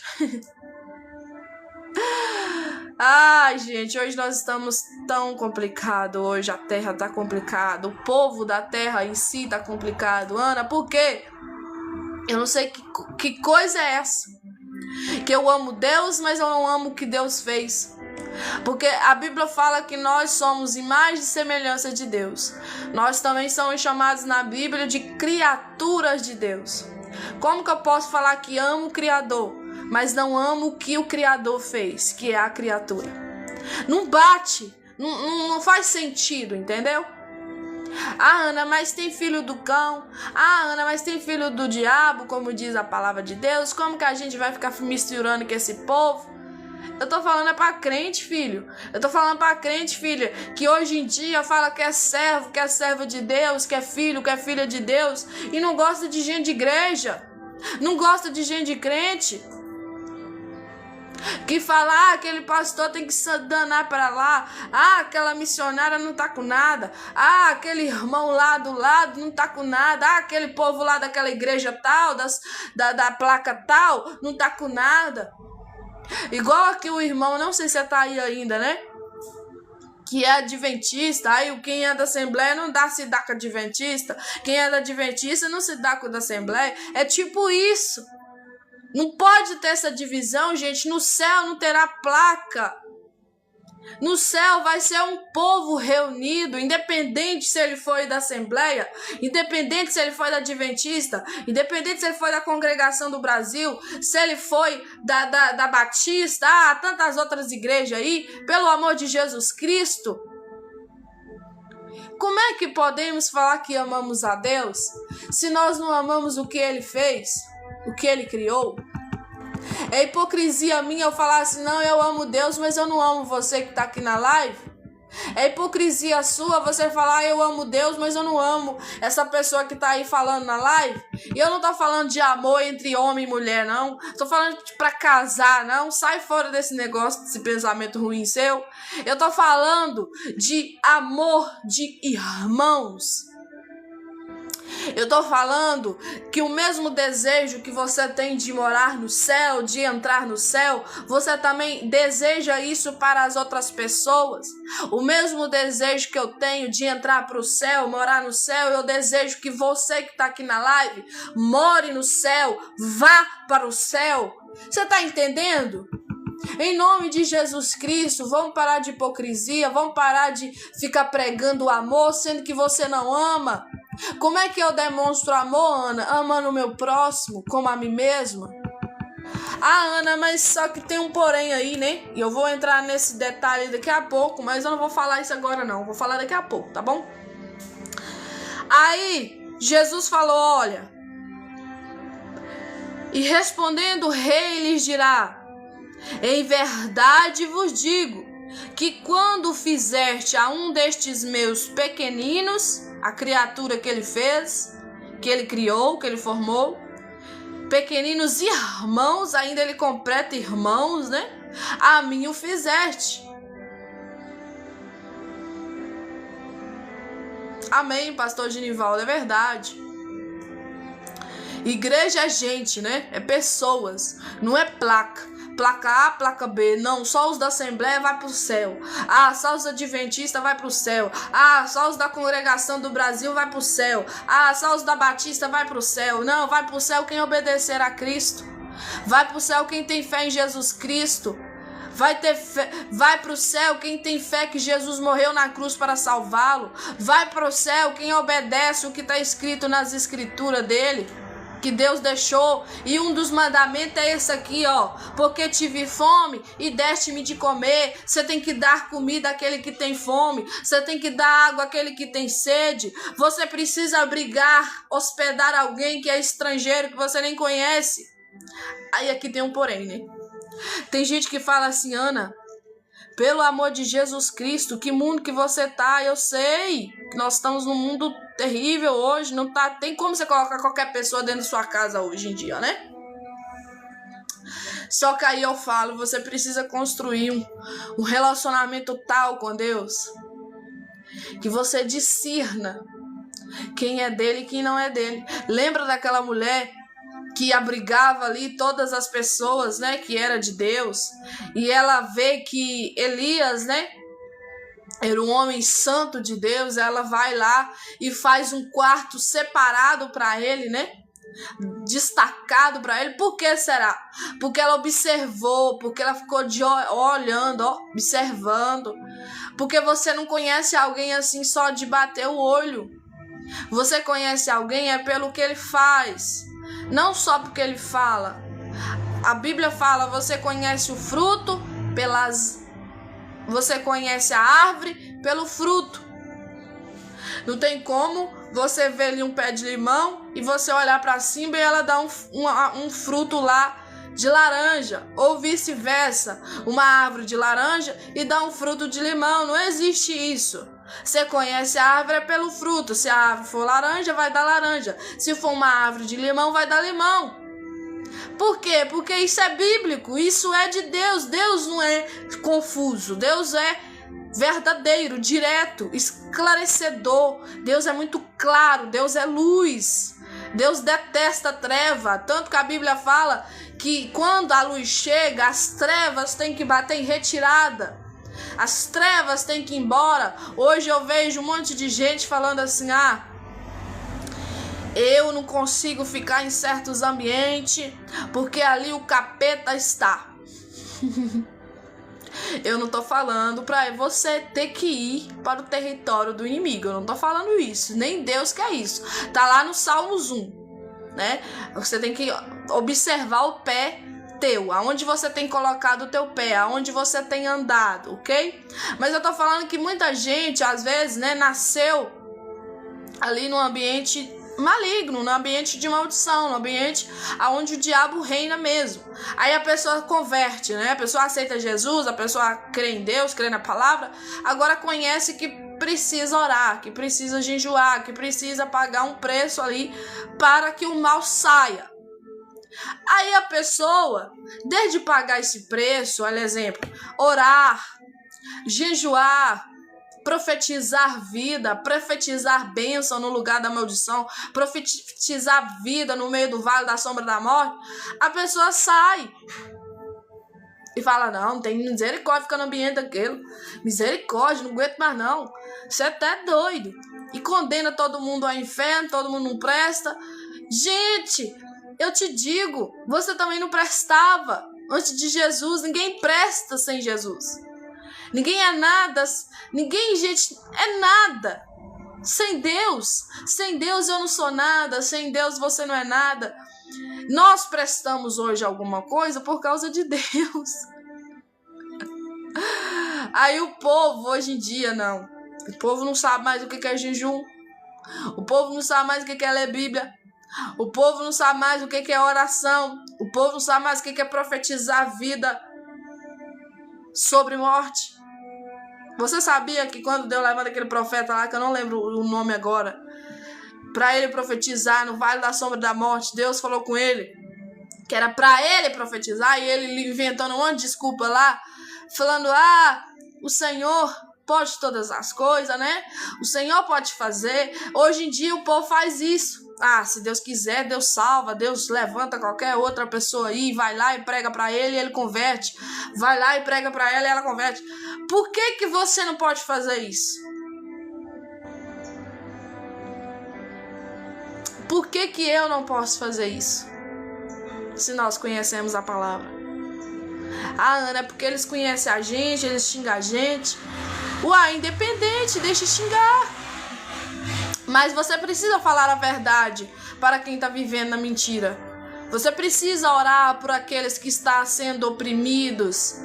Ai, gente, hoje nós estamos tão complicado. Hoje a terra tá complicada. O povo da terra em si tá complicado. Ana, por quê? Eu não sei que coisa é essa. Que eu amo Deus, mas eu não amo o que Deus fez. Porque a Bíblia fala que nós somos imagem e semelhança de Deus. Nós também somos chamados na Bíblia de criaturas de Deus. Como que eu posso falar que amo o Criador, mas não amo o que o Criador fez, que é a criatura? Não bate, não faz sentido, entendeu? Ana, mas tem filho do cão. Ana, mas tem filho do diabo, como diz a palavra de Deus. Como que a gente vai ficar misturando com esse povo? Eu tô falando pra crente, filho. Eu tô falando pra crente, filha, que hoje em dia fala que é servo de Deus, que é filho, que é filha de Deus, e não gosta de gente de igreja, não gosta de gente de crente. Que fala, aquele pastor tem que se danar pra lá, aquela missionária não tá com nada, aquele irmão lá do lado não tá com nada, aquele povo lá daquela igreja tal, da placa tal, não tá com nada. Igual aqui o irmão, não sei se você tá aí ainda, né? Que é adventista, aí quem é da Assembleia não se dá com adventista, quem é da adventista não se dá com o da Assembleia, é tipo isso. Não pode ter essa divisão, gente. No céu não terá placa. No céu vai ser um povo reunido, independente se ele foi da Assembleia, independente se ele foi da Adventista, independente se ele foi da Congregação do Brasil, se ele foi da Batista, tantas outras igrejas aí, pelo amor de Jesus Cristo. Como é que podemos falar que amamos a Deus se nós não amamos o que Ele fez, o que Ele criou? É hipocrisia minha eu falar assim, não, eu amo Deus, mas eu não amo você que está aqui na live. É hipocrisia sua você falar, eu amo Deus, mas eu não amo essa pessoa que está aí falando na live. E eu não tô falando de amor entre homem e mulher, não. Tô falando para casar, não. Sai fora desse negócio, desse pensamento ruim seu. Eu tô falando de amor de irmãos. Eu tô falando que o mesmo desejo que você tem de morar no céu, de entrar no céu, você também deseja isso para as outras pessoas. O mesmo desejo que eu tenho de entrar para o céu, morar no céu, eu desejo que você que está aqui na live more no céu, vá para o céu. Você tá entendendo? Em nome de Jesus Cristo, vamos parar de hipocrisia, vamos parar de ficar pregando o amor, sendo que você não ama. Como é que eu demonstro amor, Ana? Amando o meu próximo como a mim mesma? Ana, mas só que tem um porém aí, né? E eu vou entrar nesse detalhe daqui a pouco, mas eu não vou falar isso agora não, vou falar daqui a pouco, tá bom? Aí, Jesus falou, olha, e respondendo o rei lhes dirá, em verdade vos digo, que quando fizeste a um destes meus pequeninos, a criatura que ele fez, que ele criou, que ele formou, pequeninos irmãos, ainda ele completa irmãos, né? A mim o fizeste. Amém, pastor Genivaldo, é verdade. Igreja é gente, né? É pessoas, não é placa. Placa A, placa B, não, só os da Assembleia vai pro céu. Só os adventistas vai pro céu. Só os da Congregação do Brasil vai pro céu. Só os da Batista vai pro céu. Não, vai pro céu quem obedecer a Cristo. Vai pro céu quem tem fé em Jesus Cristo. Vai pro céu quem tem fé que Jesus morreu na cruz para salvá-lo. Vai pro céu quem obedece o que está escrito nas escrituras dele, que Deus deixou, e um dos mandamentos é esse aqui, ó, porque tive fome e deste-me de comer. Você tem que dar comida àquele que tem fome, você tem que dar água àquele que tem sede, você precisa abrigar, hospedar alguém que é estrangeiro, que você nem conhece. Aí aqui tem um porém, né? Tem gente que fala assim, Ana, pelo amor de Jesus Cristo, que mundo que você tá? Eu sei que nós estamos num mundo terrível hoje, não tem como você colocar qualquer pessoa dentro da sua casa hoje em dia, né? Só que aí eu falo, você precisa construir um relacionamento tal com Deus, que você discirna quem é dele e quem não é dele. Lembra daquela mulher que abrigava ali todas as pessoas, né, que era de Deus, e ela vê que Elias, né, era um homem santo de Deus. Ela vai lá e faz um quarto separado para ele, né, destacado para ele. Por que será? Porque ela observou, porque ela ficou olhando, observando. Porque você não conhece alguém assim só de bater o olho. Você conhece alguém é pelo que ele faz, não só porque ele fala. A Bíblia fala, você conhece o fruto você conhece a árvore pelo fruto. Não tem como você ver ali um pé de limão e você olhar para cima e ela dá um fruto lá de laranja, ou vice-versa, uma árvore de laranja e dá um fruto de limão. Não existe isso. Você conhece a árvore pelo fruto. Se a árvore for laranja, vai dar laranja. Se for uma árvore de limão, vai dar limão. Por quê? Porque isso é bíblico, isso é de Deus. Deus não é confuso, Deus é verdadeiro, direto, esclarecedor. Deus é muito claro, Deus é luz. Deus detesta a treva, tanto que a Bíblia fala que quando a luz chega, as trevas têm que bater em retirada. As trevas têm que ir embora. Hoje eu vejo um monte de gente falando assim: eu não consigo ficar em certos ambientes porque ali o capeta está. Eu não tô falando pra você ter que ir para o território do inimigo. Eu não tô falando isso. Nem Deus quer isso. Tá lá no Salmos 1, né? Você tem que observar o pé teu. Aonde você tem colocado o teu pé. Aonde você tem andado, ok? Mas eu tô falando que muita gente, às vezes, né, nasceu ali no ambiente maligno, no ambiente de maldição, no ambiente onde o diabo reina mesmo. Aí a pessoa converte, né? A pessoa aceita Jesus, a pessoa crê em Deus, crê na palavra, agora conhece que precisa orar, que precisa jejuar, que precisa pagar um preço ali para que o mal saia. Aí a pessoa, desde pagar esse preço, olha exemplo, orar, jejuar, profetizar vida, profetizar bênção no lugar da maldição, profetizar vida no meio do vale da sombra da morte, a pessoa sai e fala: não tem misericórdia, fica no ambiente daquele, misericórdia, não aguento mais não, você é até doido, e condena todo mundo ao inferno, todo mundo não presta. Gente, eu te digo, você também não prestava antes de Jesus, ninguém presta sem Jesus. Ninguém é nada, ninguém, gente, é nada. Sem Deus eu não sou nada, sem Deus você não é nada. Nós prestamos hoje alguma coisa por causa de Deus. Aí o povo hoje em dia não. O povo não sabe mais o que é jejum. O povo não sabe mais o que é ler Bíblia. O povo não sabe mais o que é oração. O povo não sabe mais o que é profetizar vida sobre morte. Você sabia que quando Deus levanta aquele profeta lá, que eu não lembro o nome agora, para ele profetizar no vale da sombra da morte, Deus falou com ele que era para ele profetizar, e ele inventando um monte de desculpa lá, falando: o Senhor pode todas as coisas, né? O Senhor pode fazer. Hoje em dia o povo faz isso. Se Deus quiser, Deus salva, Deus levanta qualquer outra pessoa aí, vai lá e prega para ele e ele converte. Vai lá e prega para ela e ela converte. Por que você não pode fazer isso? Por que eu não posso fazer isso? Se nós conhecemos a palavra. Ana, é porque eles conhecem a gente, eles xingam a gente. Independente, deixa xingar. Mas você precisa falar a verdade para quem está vivendo na mentira. Você precisa orar por aqueles que estão sendo oprimidos,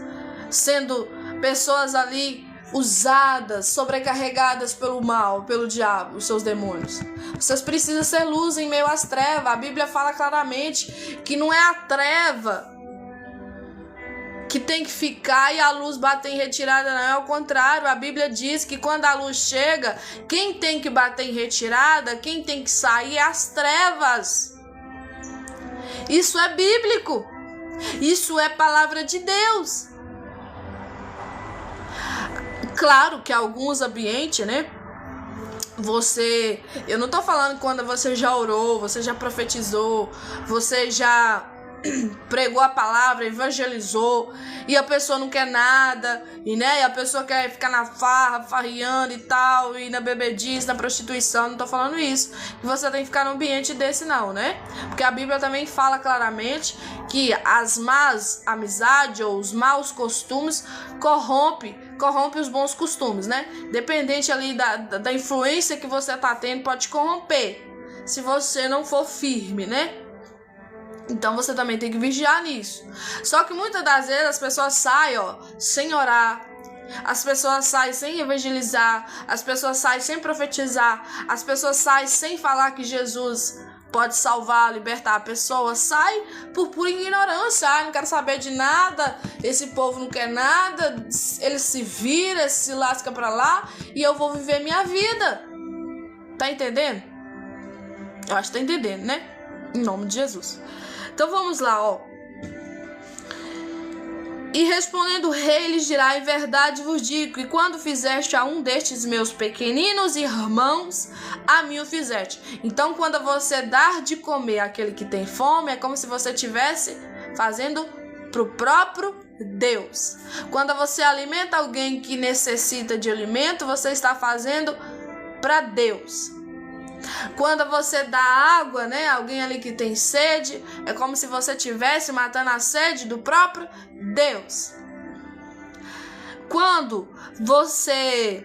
sendo pessoas ali usadas, sobrecarregadas pelo mal, pelo diabo, os seus demônios. Vocês precisam ser luz em meio às trevas. A Bíblia fala claramente que não é a treva que tem que ficar e a luz bater em retirada, não, é ao contrário. A Bíblia diz que quando a luz chega, quem tem que bater em retirada, quem tem que sair é as trevas. Isso é bíblico, isso é palavra de Deus. Claro que alguns ambientes, né, eu não tô falando quando você já orou, você já profetizou, você já pregou a palavra, evangelizou, e a pessoa não quer nada, e a pessoa quer ficar na farra, farriando e tal, e na bebedice, na prostituição. Não tô falando isso, que você tem que ficar num ambiente desse não, né? Porque a Bíblia também fala claramente que as más amizades ou os maus costumes corrompe os bons costumes, né? Dependente ali da influência que você tá tendo, pode te corromper, se você não for firme, né? Então você também tem que vigiar nisso. Só que muitas das vezes as pessoas saem, sem orar. As pessoas saem sem evangelizar. As pessoas saem sem profetizar. As pessoas saem sem falar que Jesus pode salvar, libertar a pessoa, sai por pura ignorância. Não quero saber de nada, esse povo não quer nada, ele se vira, se lasca pra lá e eu vou viver minha vida. Tá entendendo? Eu acho que tá entendendo, né? Em nome de Jesus. Então vamos lá, ó. E respondendo o rei, lhes dirá: em verdade vos digo que quando fizeste a um destes meus pequeninos irmãos, a mim o fizeste. Então, quando você dar de comer àquele que tem fome, é como se você estivesse fazendo para o próprio Deus. Quando você alimenta alguém que necessita de alimento, você está fazendo para Deus. Quando você dá água, né, alguém ali que tem sede, é como se você estivesse matando a sede do próprio Deus. Quando você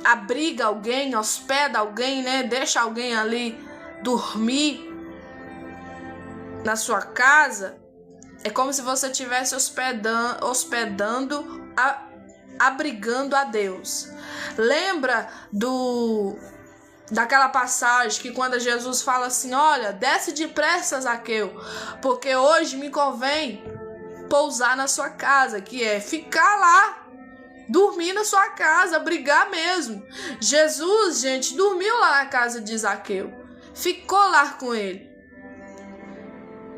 abriga alguém, hospeda alguém, né, deixa alguém ali dormir na sua casa, é como se você estivesse hospedando, abrigando a Deus. Lembra daquela passagem que quando Jesus fala assim: olha, desce depressa, Zaqueu, porque hoje me convém pousar na sua casa, que é ficar lá, dormir na sua casa, brigar mesmo. Jesus, gente, dormiu lá na casa de Zaqueu, ficou lá com ele.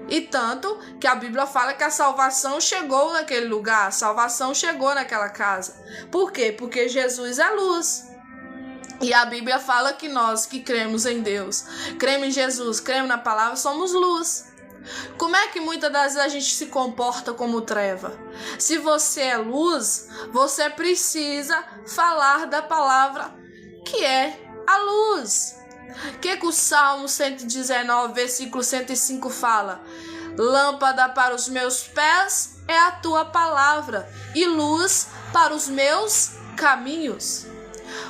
E tanto que a Bíblia fala que a salvação chegou naquele lugar, a salvação chegou naquela casa. Por quê? Porque Jesus é luz. E a Bíblia fala que nós que cremos em Deus, cremos em Jesus, cremos na palavra, somos luz. Como é que muitas das vezes a gente se comporta como treva? Se você é luz, você precisa falar da palavra que é a luz. O que o Salmo 119, versículo 105 fala? Lâmpada para os meus pés é a tua palavra e luz para os meus caminhos.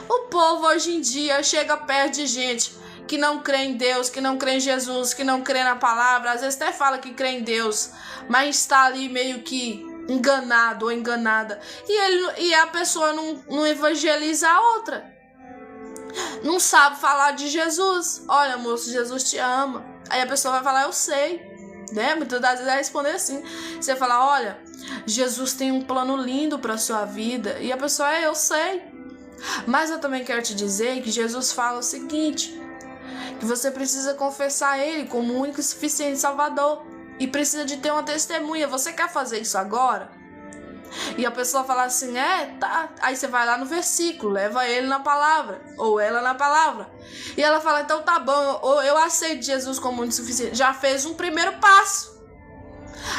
O povo hoje em dia chega perto de gente que não crê em Deus, que não crê em Jesus, que não crê na palavra, às vezes até fala que crê em Deus, mas está ali meio que enganado ou enganada. E a pessoa não evangeliza a outra. Não sabe falar de Jesus. Olha, moço, Jesus te ama. Aí a pessoa vai falar: eu sei, né? Muitas das vezes vai responder assim. Você fala: olha, Jesus tem um plano lindo para sua vida. E a pessoa: eu sei. Mas eu também quero te dizer que Jesus fala o seguinte: que você precisa confessar Ele como o único e suficiente Salvador. E precisa de ter uma testemunha. Você quer fazer isso agora? E a pessoa fala assim: tá. Aí você vai lá no versículo, leva ele na palavra, ou ela na palavra. E ela fala: então tá bom, eu aceito Jesus como único e suficiente. Já fez um primeiro passo.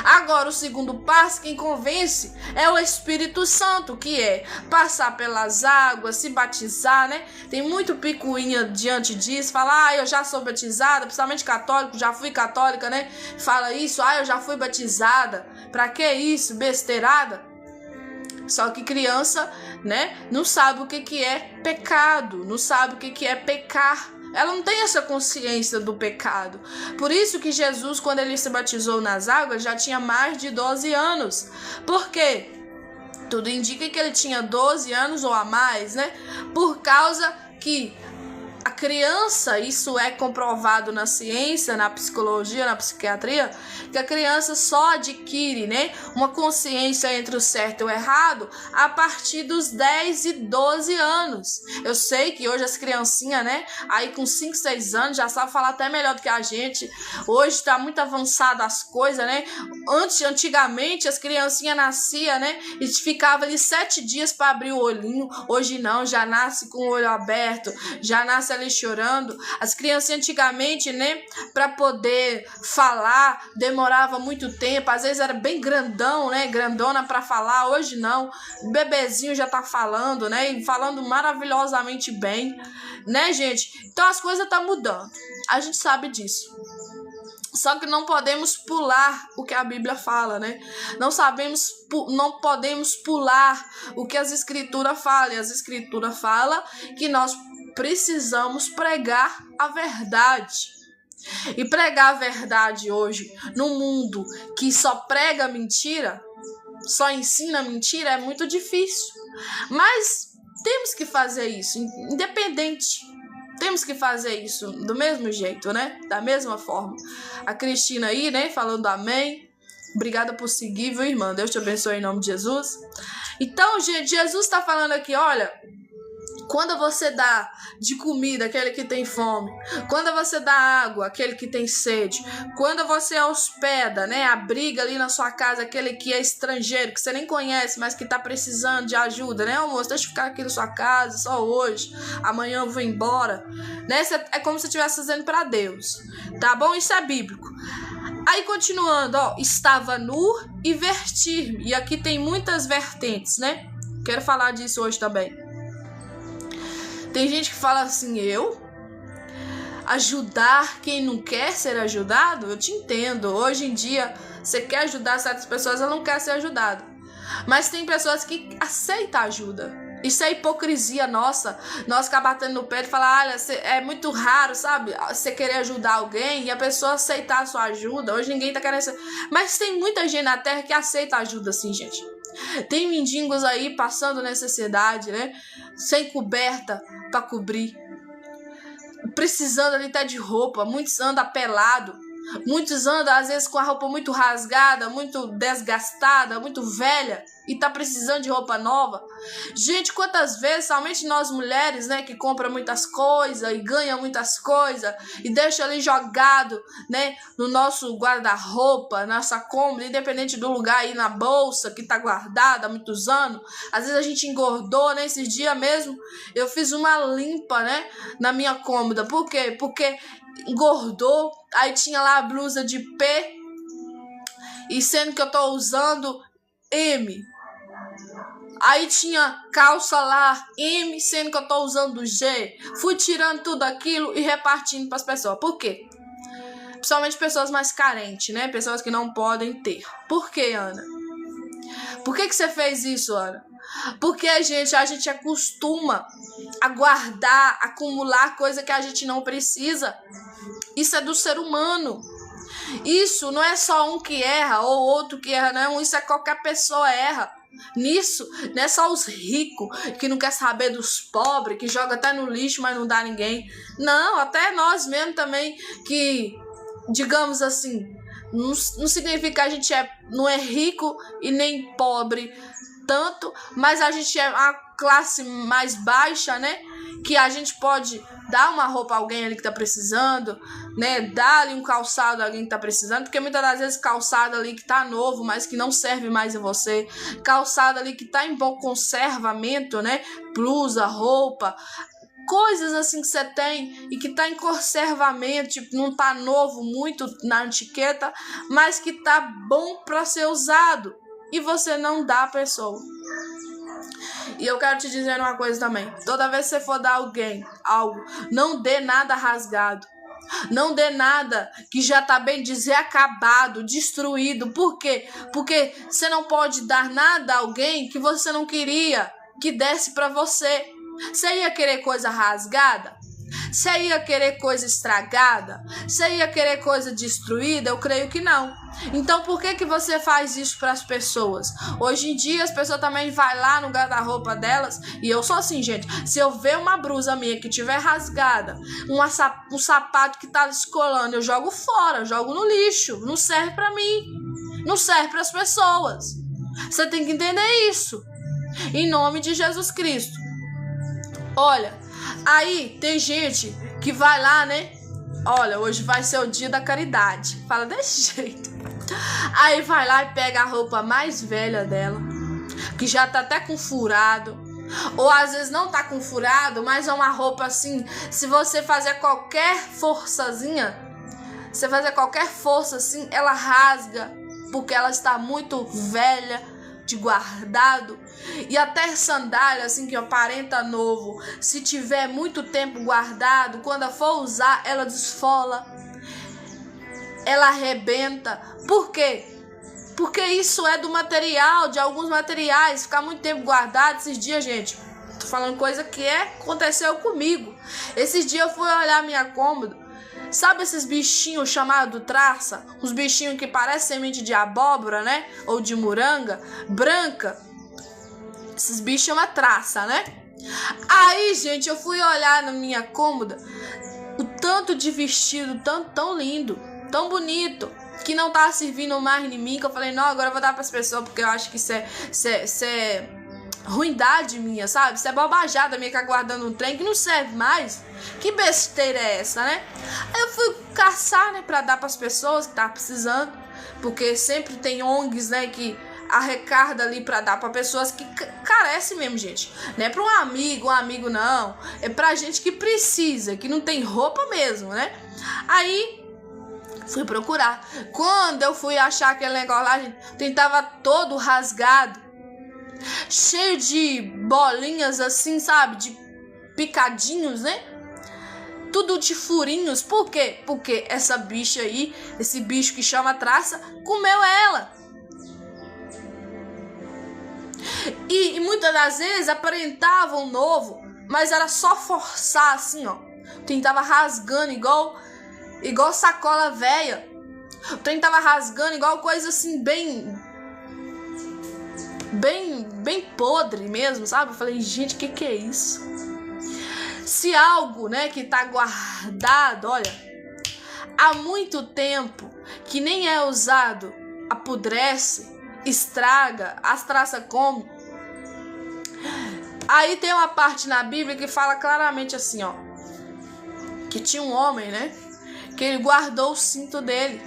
Agora o segundo passo, quem convence é o Espírito Santo, que é passar pelas águas, se batizar, né? Tem muito picuinha diante disso, fala: eu já sou batizada, principalmente católico, já fui católica, né? Fala isso: eu já fui batizada. Pra que isso? Besteirada. Só que criança, né, não sabe o que é pecado, não sabe o que é pecar. Ela não tem essa consciência do pecado. Por isso que Jesus, quando ele se batizou nas águas, já tinha mais de 12 anos. Por quê? Tudo indica que ele tinha 12 anos ou a mais, né? Por causa que a criança, isso é comprovado na ciência, na psicologia, na psiquiatria, que a criança só adquire, né, uma consciência entre o certo e o errado a partir dos 10 e 12 anos. Eu sei que hoje as criancinhas, né, aí com 5, 6 anos já sabem falar até melhor do que a gente. Hoje está muito avançado as coisas, né? Antigamente as criancinhas nasciam, né, e ficavam ali 7 dias para abrir o olhinho. Hoje não, já nasce com o olho aberto, já nasce ali chorando. As crianças antigamente, né, para poder falar, demorava muito tempo, às vezes era bem grandão, né, grandona para falar. Hoje não, o bebezinho já tá falando, né, e falando maravilhosamente bem, né, gente? Então as coisas tá mudando, a gente sabe disso. Só que não podemos pular o que a Bíblia fala, né? Não podemos pular o que as Escrituras falam. E as Escrituras falam que nós precisamos pregar a verdade. E pregar a verdade hoje, num mundo que só prega mentira, só ensina mentira, é muito difícil. Mas temos que fazer isso, independente. Temos que fazer isso do mesmo jeito, né? Da mesma forma. A Cristina aí, né? Falando amém. Obrigada por seguir, viu, irmã? Deus te abençoe em nome de Jesus. Então, gente, Jesus está falando aqui, olha... Quando você dá de comida aquele que tem fome, quando você dá água aquele que tem sede, quando você hospeda, né, abriga ali na sua casa aquele que é estrangeiro, que você nem conhece, mas que tá precisando de ajuda, né, moço, deixa eu ficar aqui na sua casa só hoje, amanhã eu vou embora, né, é como se você estivesse fazendo para Deus, tá bom? Isso é bíblico. Aí continuando, ó, estava nu e vestir-me, e aqui tem muitas vertentes, né, quero falar disso hoje também. Tem gente que fala assim, eu ajudar quem não quer ser ajudado? Eu te entendo. Hoje em dia, você quer ajudar certas pessoas, ela não quer ser ajudada. Mas tem pessoas que aceitam ajuda. Isso é hipocrisia nossa. Nós ficar batendo no pé e falar, olha, é muito raro, sabe? Você querer ajudar alguém e a pessoa aceitar a sua ajuda. Hoje ninguém tá querendo ser... Mas tem muita gente na terra que aceita ajuda assim, gente. Tem mendigos aí passando necessidade, né? Sem coberta para cobrir. Precisando ali até de roupa. Muitos andam pelado. Muitos andam às vezes com a roupa muito rasgada, muito desgastada, muito velha. E tá precisando de roupa nova. Gente, quantas vezes, somente nós mulheres, né, que compra muitas coisas e ganha muitas coisas e deixa ali jogado, né, no nosso guarda-roupa, nossa cômoda, independente do lugar aí na bolsa que tá guardada há muitos anos. Às vezes a gente engordou, né, esses dias mesmo eu fiz uma limpa, né, na minha cômoda. Por quê? Porque engordou, aí tinha lá a blusa de P e sendo que eu tô usando M. Aí tinha calça lá M, sendo que eu tô usando G. Fui tirando tudo aquilo e repartindo para as pessoas. Por quê? Principalmente pessoas mais carentes, né? Pessoas que não podem ter. Por quê, Ana? Por que você fez isso, Ana? Porque a gente acostuma a guardar, acumular coisa que a gente não precisa. Isso é do ser humano. Isso não é só um que erra ou outro que erra, não. Isso é qualquer pessoa erra. Nisso, não é só os ricos que não quer saber dos pobres, que joga até no lixo, mas não dá a ninguém. Não, até nós mesmo também, que, digamos assim, não significa que a gente não é rico e nem pobre tanto, mas a gente é a classe mais baixa, né? Que a gente pode dar uma roupa a alguém ali que tá precisando, né? Dar ali um calçado a alguém que tá precisando, porque muitas das vezes calçado ali que tá novo, mas que não serve mais em você, calçado ali que tá em bom conservamento, né? Blusa, roupa, coisas assim que você tem e que tá em conservamento, tipo, não tá novo muito na etiqueta, mas que tá bom para ser usado e você não dá a pessoa. E eu quero te dizer uma coisa também. Toda vez que você for dar alguém algo, não dê nada rasgado. Não dê nada que já tá bem dizer acabado, destruído. Por quê? Porque você não pode dar nada a alguém que você não queria que desse pra você. Você ia querer coisa rasgada? Você ia querer coisa estragada? Você ia querer coisa destruída? Eu creio que não. Então por que você faz isso para as pessoas? Hoje em dia as pessoas também vão lá no guarda-roupa delas. E eu sou assim, gente. Se eu ver uma blusa minha que tiver rasgada, um sapato que tá descolando, eu jogo fora, eu jogo no lixo. Não serve para mim. Não serve para as pessoas. Você tem que entender isso. Em nome de Jesus Cristo. Olha, aí tem gente que vai lá, né? Olha, hoje vai ser o dia da caridade. Fala desse jeito. Aí vai lá e pega a roupa mais velha dela, que já tá até com furado. Ou às vezes não tá com furado, mas é uma roupa assim, se você fazer qualquer forçazinha, você fazer qualquer força assim, ela rasga, porque ela está muito velha, de guardado. E até sandália assim que aparenta novo, se tiver muito tempo guardado, quando for usar, ela desfola, ela arrebenta. Por quê? Porque isso é do material, de alguns materiais, ficar muito tempo guardado. Esses dias, gente, tô falando coisa que aconteceu comigo. Esses dias eu fui olhar minha cômoda. Sabe esses bichinhos chamados traça? Os bichinhos que parecem semente de abóbora, né? Ou de moranga branca. Esses bichos chamam traça, né? Aí, gente, eu fui olhar na minha cômoda, o tanto de vestido tão lindo, tão bonito, que não tava servindo mais em mim, que eu falei, não, agora eu vou dar pras pessoas, porque eu acho que isso é ruindade minha, sabe? Isso é bobajada minha, que aguardando um trem que não serve mais. Que besteira é essa, né? Aí eu fui caçar, né, pra dar pras pessoas que estavam precisando, porque sempre tem ONGs, né, que arrecada ali pra dar pra pessoas que carecem mesmo, gente. Não é pra um amigo não. É pra gente que precisa, que não tem roupa mesmo, né? Aí fui procurar. Quando eu fui achar aquele negócio lá, gente, tava todo rasgado, cheio de bolinhas assim, sabe? De picadinhos, né? Tudo de furinhos. Por quê? Porque essa bicha aí, esse bicho que chama traça, comeu ela. E muitas das vezes aparentava um novo, mas era só forçar assim, ó. O trem tava rasgando igual sacola velha. O trem tava rasgando igual coisa assim, bem podre mesmo, sabe? Eu falei, gente, que é isso? Se algo, né, que tá guardado, olha, há muito tempo, que nem é usado, apodrece, estraga, as traças comem. Aí tem uma parte na Bíblia que fala claramente assim, ó, que tinha um homem, né, que ele guardou o cinto dele.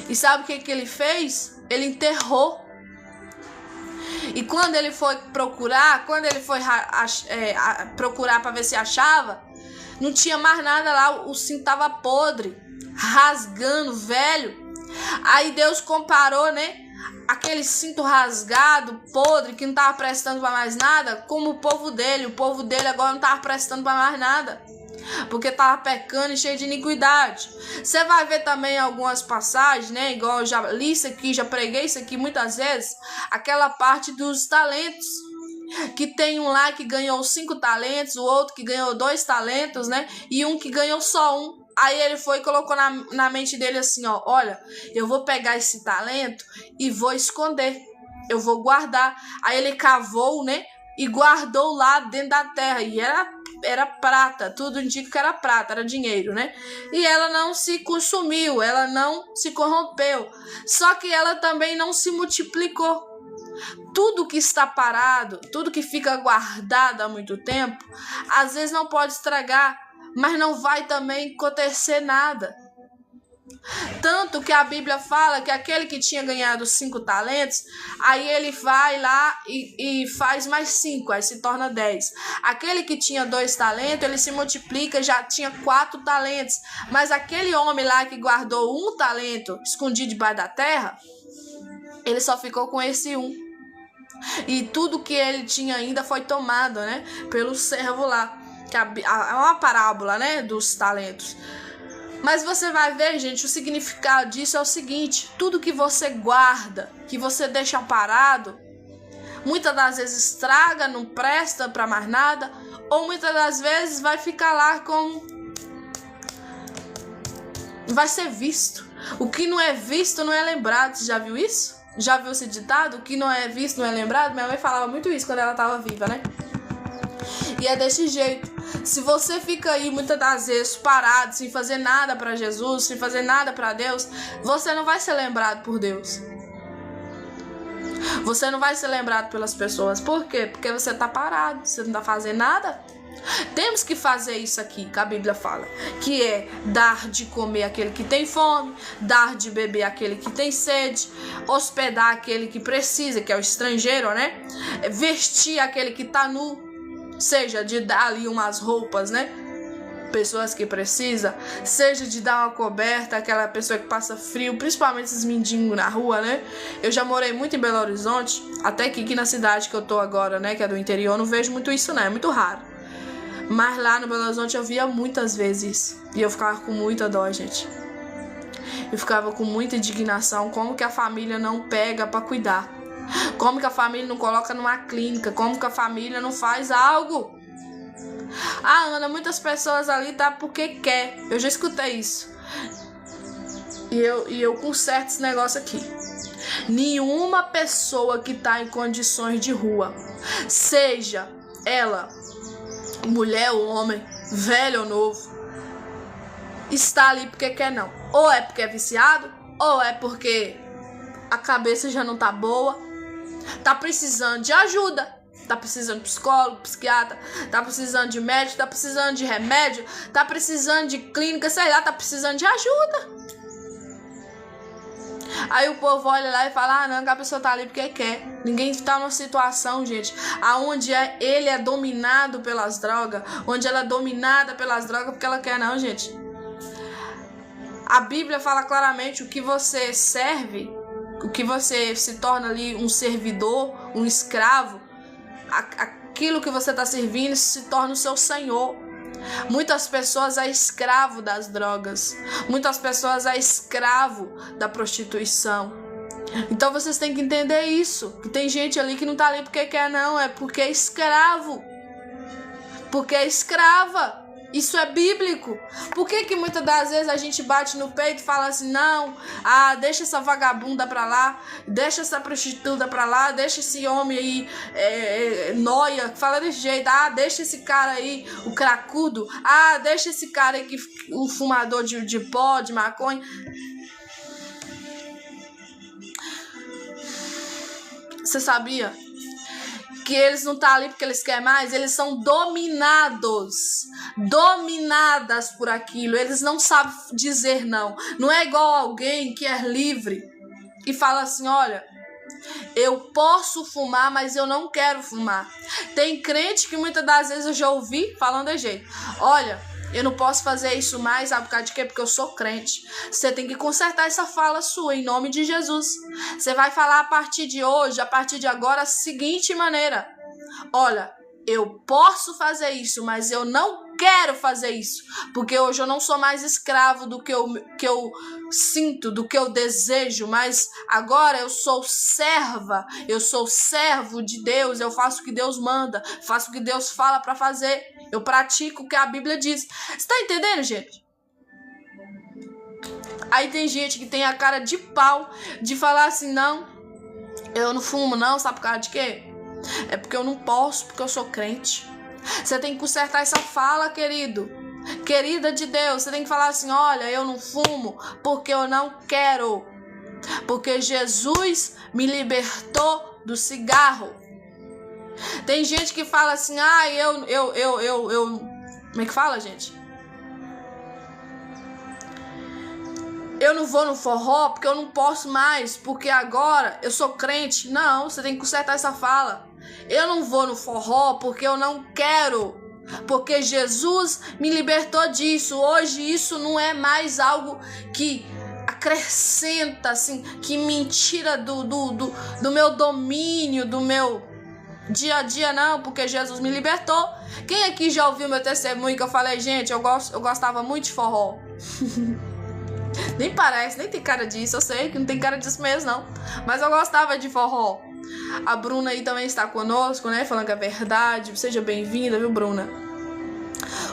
E sabe o que ele fez? Ele enterrou. E quando ele foi procurar, procurar para ver se achava, não tinha mais nada lá, o cinto tava podre, rasgando, velho. Aí Deus comparou, né, aquele cinto rasgado, podre, que não tava prestando para mais nada, como o povo dele. O povo dele agora não tava prestando para mais nada, porque tava pecando e cheio de iniquidade. Você vai ver também algumas passagens, né? Igual eu já li isso aqui, já preguei isso aqui muitas vezes. Aquela parte dos talentos. Que tem um lá que ganhou 5 talentos, o outro que ganhou 2 talentos, né? E um que ganhou só 1. Aí ele foi e colocou na mente dele assim, ó. Olha, eu vou pegar esse talento e vou esconder. Eu vou guardar. Aí ele cavou, né? E guardou lá dentro da terra. E era prata, tudo indica que era prata, era dinheiro, né? E ela não se consumiu, ela não se corrompeu. Só que ela também não se multiplicou. Tudo que está parado, tudo que fica guardado há muito tempo, às vezes não pode estragar, mas não vai também acontecer nada. Tanto que a Bíblia fala que aquele que tinha ganhado 5 talentos, aí ele vai lá e faz mais 5, aí se torna 10. Aquele que tinha 2 talentos, ele se multiplica, já tinha 4 talentos. Mas aquele homem lá que guardou 1 talento escondido debaixo da terra, ele só ficou com esse 1. E tudo que ele tinha ainda foi tomado, né, pelo servo lá. Que é uma parábola, né, dos talentos. Mas você vai ver, gente, o significado disso é o seguinte: tudo que você guarda, que você deixa parado, muitas das vezes estraga, não presta para mais nada, ou muitas das vezes vai ficar lá como vai ser visto. O que não é visto não é lembrado. Você já viu isso? Já viu esse ditado? O que não é visto não é lembrado? Minha mãe falava muito isso quando ela estava viva, né? E é desse jeito. Se você fica aí muitas das vezes parado, sem fazer nada para Jesus, sem fazer nada para Deus, você não vai ser lembrado por Deus. Você não vai ser lembrado pelas pessoas. Por quê? Porque você tá parado, você não tá fazendo nada. Temos que fazer isso aqui que a Bíblia fala, que é dar de comer aquele que tem fome, dar de beber aquele que tem sede, hospedar aquele que precisa, que é o estrangeiro, né? Vestir aquele que tá nu, seja de dar ali umas roupas, né? Pessoas que precisam, seja de dar uma coberta àquela pessoa que passa frio, principalmente esses mendigos na rua, né? Eu já morei muito em Belo Horizonte, até que aqui na cidade que eu tô agora, né, que é do interior, não vejo muito isso, né? É muito raro. Mas lá no Belo Horizonte eu via muitas vezes isso. E eu ficava com muita dó, gente. Eu ficava com muita indignação. Como que a família não pega pra cuidar? Como que a família não coloca numa clínica? Como que a família não faz algo? Ah, Ana, muitas pessoas ali tá porque quer. Eu já escutei isso. E eu conserto esse negócio aqui. Nenhuma pessoa que tá em condições de rua, seja ela, mulher ou homem, velho ou novo, está ali porque quer não. Ou é porque é viciado, ou é porque a cabeça já não tá boa, tá precisando de ajuda, tá precisando de psicólogo, psiquiatra, tá precisando de médico, tá precisando de remédio, tá precisando de clínica, sei lá, tá precisando de ajuda. Aí o povo olha lá e fala, não, que a pessoa tá ali porque quer. Ninguém tá numa situação, gente, aonde ele é dominado pelas drogas, onde ela é dominada pelas drogas porque ela quer, não, gente. A Bíblia fala claramente o que você serve, o que você se torna ali um servidor, um escravo, aquilo que você tá servindo se torna o seu senhor. Muitas pessoas é escravo das drogas, muitas pessoas é escravo da prostituição. Então vocês têm que entender isso, que tem gente ali que não tá ali porque quer não, é porque é escravo, porque é escrava. Isso é bíblico. Por que muitas das vezes a gente bate no peito e fala assim, não, deixa essa vagabunda pra lá, deixa essa prostituta pra lá, deixa esse homem aí, nóia, fala desse jeito, deixa esse cara aí, o cracudo, deixa esse cara aí, o fumador de pó, de maconha. Você sabia que eles não estão ali porque eles querem mais? Eles são dominadas por aquilo. Eles não sabem dizer não. Não é igual alguém que é livre e fala assim, olha, eu posso fumar, mas eu não quero fumar. Tem crente que muitas das vezes eu já ouvi falando de jeito, olha, eu não posso fazer isso mais, sabe por causa de quê? Porque eu sou crente. Você tem que consertar essa fala sua, em nome de Jesus. Você vai falar a partir de hoje, a partir de agora, a seguinte maneira. Olha, eu posso fazer isso, mas eu não quero fazer isso. Porque hoje eu não sou mais escravo do que eu sinto, do que eu desejo. Mas agora eu sou serva, eu sou servo de Deus. Eu faço o que Deus manda, faço o que Deus fala para fazer. Eu pratico o que a Bíblia diz. Você tá entendendo, gente? Aí tem gente que tem a cara de pau de falar assim, não, eu não fumo não, sabe por causa de quê? É porque eu não posso, porque eu sou crente. Você tem que consertar essa fala, querido. Querida de Deus, você tem que falar assim, olha, eu não fumo porque eu não quero. Porque Jesus me libertou do cigarro. Tem gente que fala assim, como é que fala, gente? Eu não vou no forró porque eu não posso mais, porque agora eu sou crente. Não, você tem que consertar essa fala. Eu não vou no forró porque eu não quero, porque Jesus me libertou disso. Hoje isso não é mais algo que acrescenta, assim, que me tira do meu domínio, do meu dia a dia, não, porque Jesus me libertou. Quem aqui já ouviu meu testemunho que eu falei, gente, eu gostava muito de forró? Nem parece, nem tem cara disso, eu sei que não tem cara disso mesmo, não. Mas eu gostava de forró. A Bruna aí também está conosco, né, falando que é verdade. Seja bem-vinda, viu, Bruna?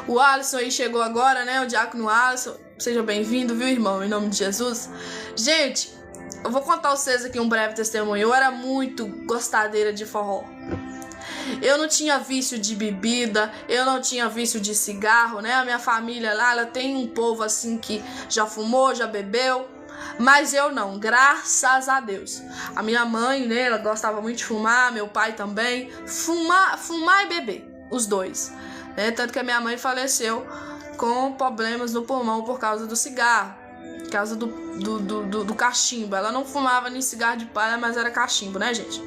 O Alisson aí chegou agora, né, o diácono Alisson. Seja bem-vindo, viu, irmão, em nome de Jesus. Gente, eu vou contar a vocês aqui um breve testemunho. Eu era muito gostadeira de forró. Eu não tinha vício de bebida, eu não tinha vício de cigarro, né? A minha família lá, ela tem um povo assim que já fumou, já bebeu, mas eu não, graças a Deus. A minha mãe, né, ela gostava muito de fumar, meu pai também. Fumar e beber, os dois, né? Tanto que a minha mãe faleceu com problemas no pulmão por causa do cigarro, por causa do cachimbo. Ela não fumava nem cigarro de palha, mas era cachimbo, né, gente?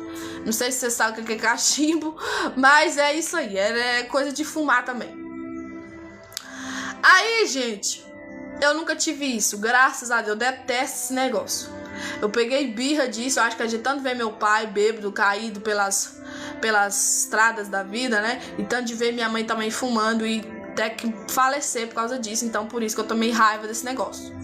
Não sei se você sabe o que é cachimbo, mas é isso aí, é coisa de fumar também. Aí, gente, eu nunca tive isso, graças a Deus, eu detesto esse negócio. Eu peguei birra disso, eu acho que a gente tanto ver meu pai bêbado, caído pelas estradas da vida, né? E tanto de ver minha mãe também fumando e até que falecer por causa disso, então por isso que eu tomei raiva desse negócio.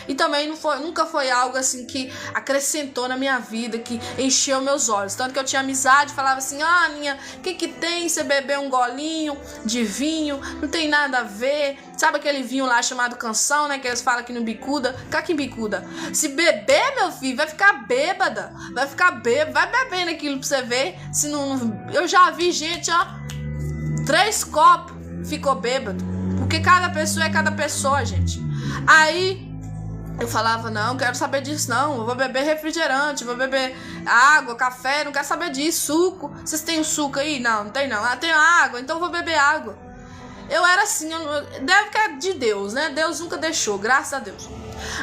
E também nunca foi algo assim que acrescentou na minha vida, que encheu meus olhos. Tanto que eu tinha amizade, falava assim, Aninha, o que tem você beber um golinho de vinho? Não tem nada a ver. Sabe aquele vinho lá chamado Canção, né? Que eles falam aqui no bicuda. Cá que bicuda. Se beber, meu filho, vai ficar bêbada. Vai ficar bêbada. Vai bebendo aquilo pra você ver. Se não, eu já vi gente, ó, 3 copos, ficou bêbado. Porque cada pessoa é cada pessoa, gente. Aí eu falava, não quero saber disso não, eu vou beber refrigerante, vou beber água, café, não quero saber disso, suco. Vocês têm suco aí? Não tem não. Ah, tem água, então eu vou beber água. Eu era assim, deve que é de Deus, né? Deus nunca deixou, graças a Deus.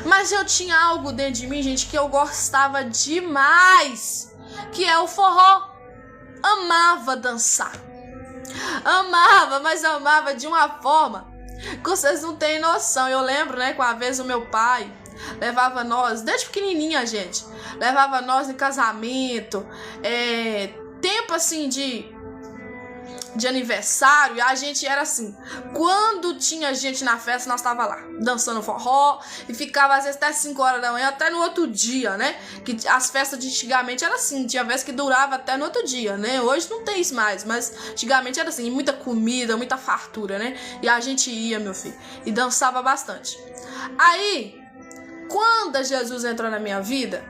Mas eu tinha algo dentro de mim, gente, que eu gostava demais, que é o forró. Amava dançar. Amava, mas amava de uma forma que vocês não têm noção. Eu lembro, né, que uma vez o meu pai levava nós, desde pequenininha, gente, levava nós em casamento, tempo assim de aniversário, e a gente era assim, quando tinha gente na festa, nós tava lá, dançando forró, e ficava às vezes até 5 horas da manhã, até no outro dia, né, que as festas de antigamente era assim, tinha vezes que durava até no outro dia, né, hoje não tem isso mais, mas antigamente era assim, muita comida, muita fartura, né, e a gente ia, meu filho, e dançava bastante. Aí, quando Jesus entrou na minha vida,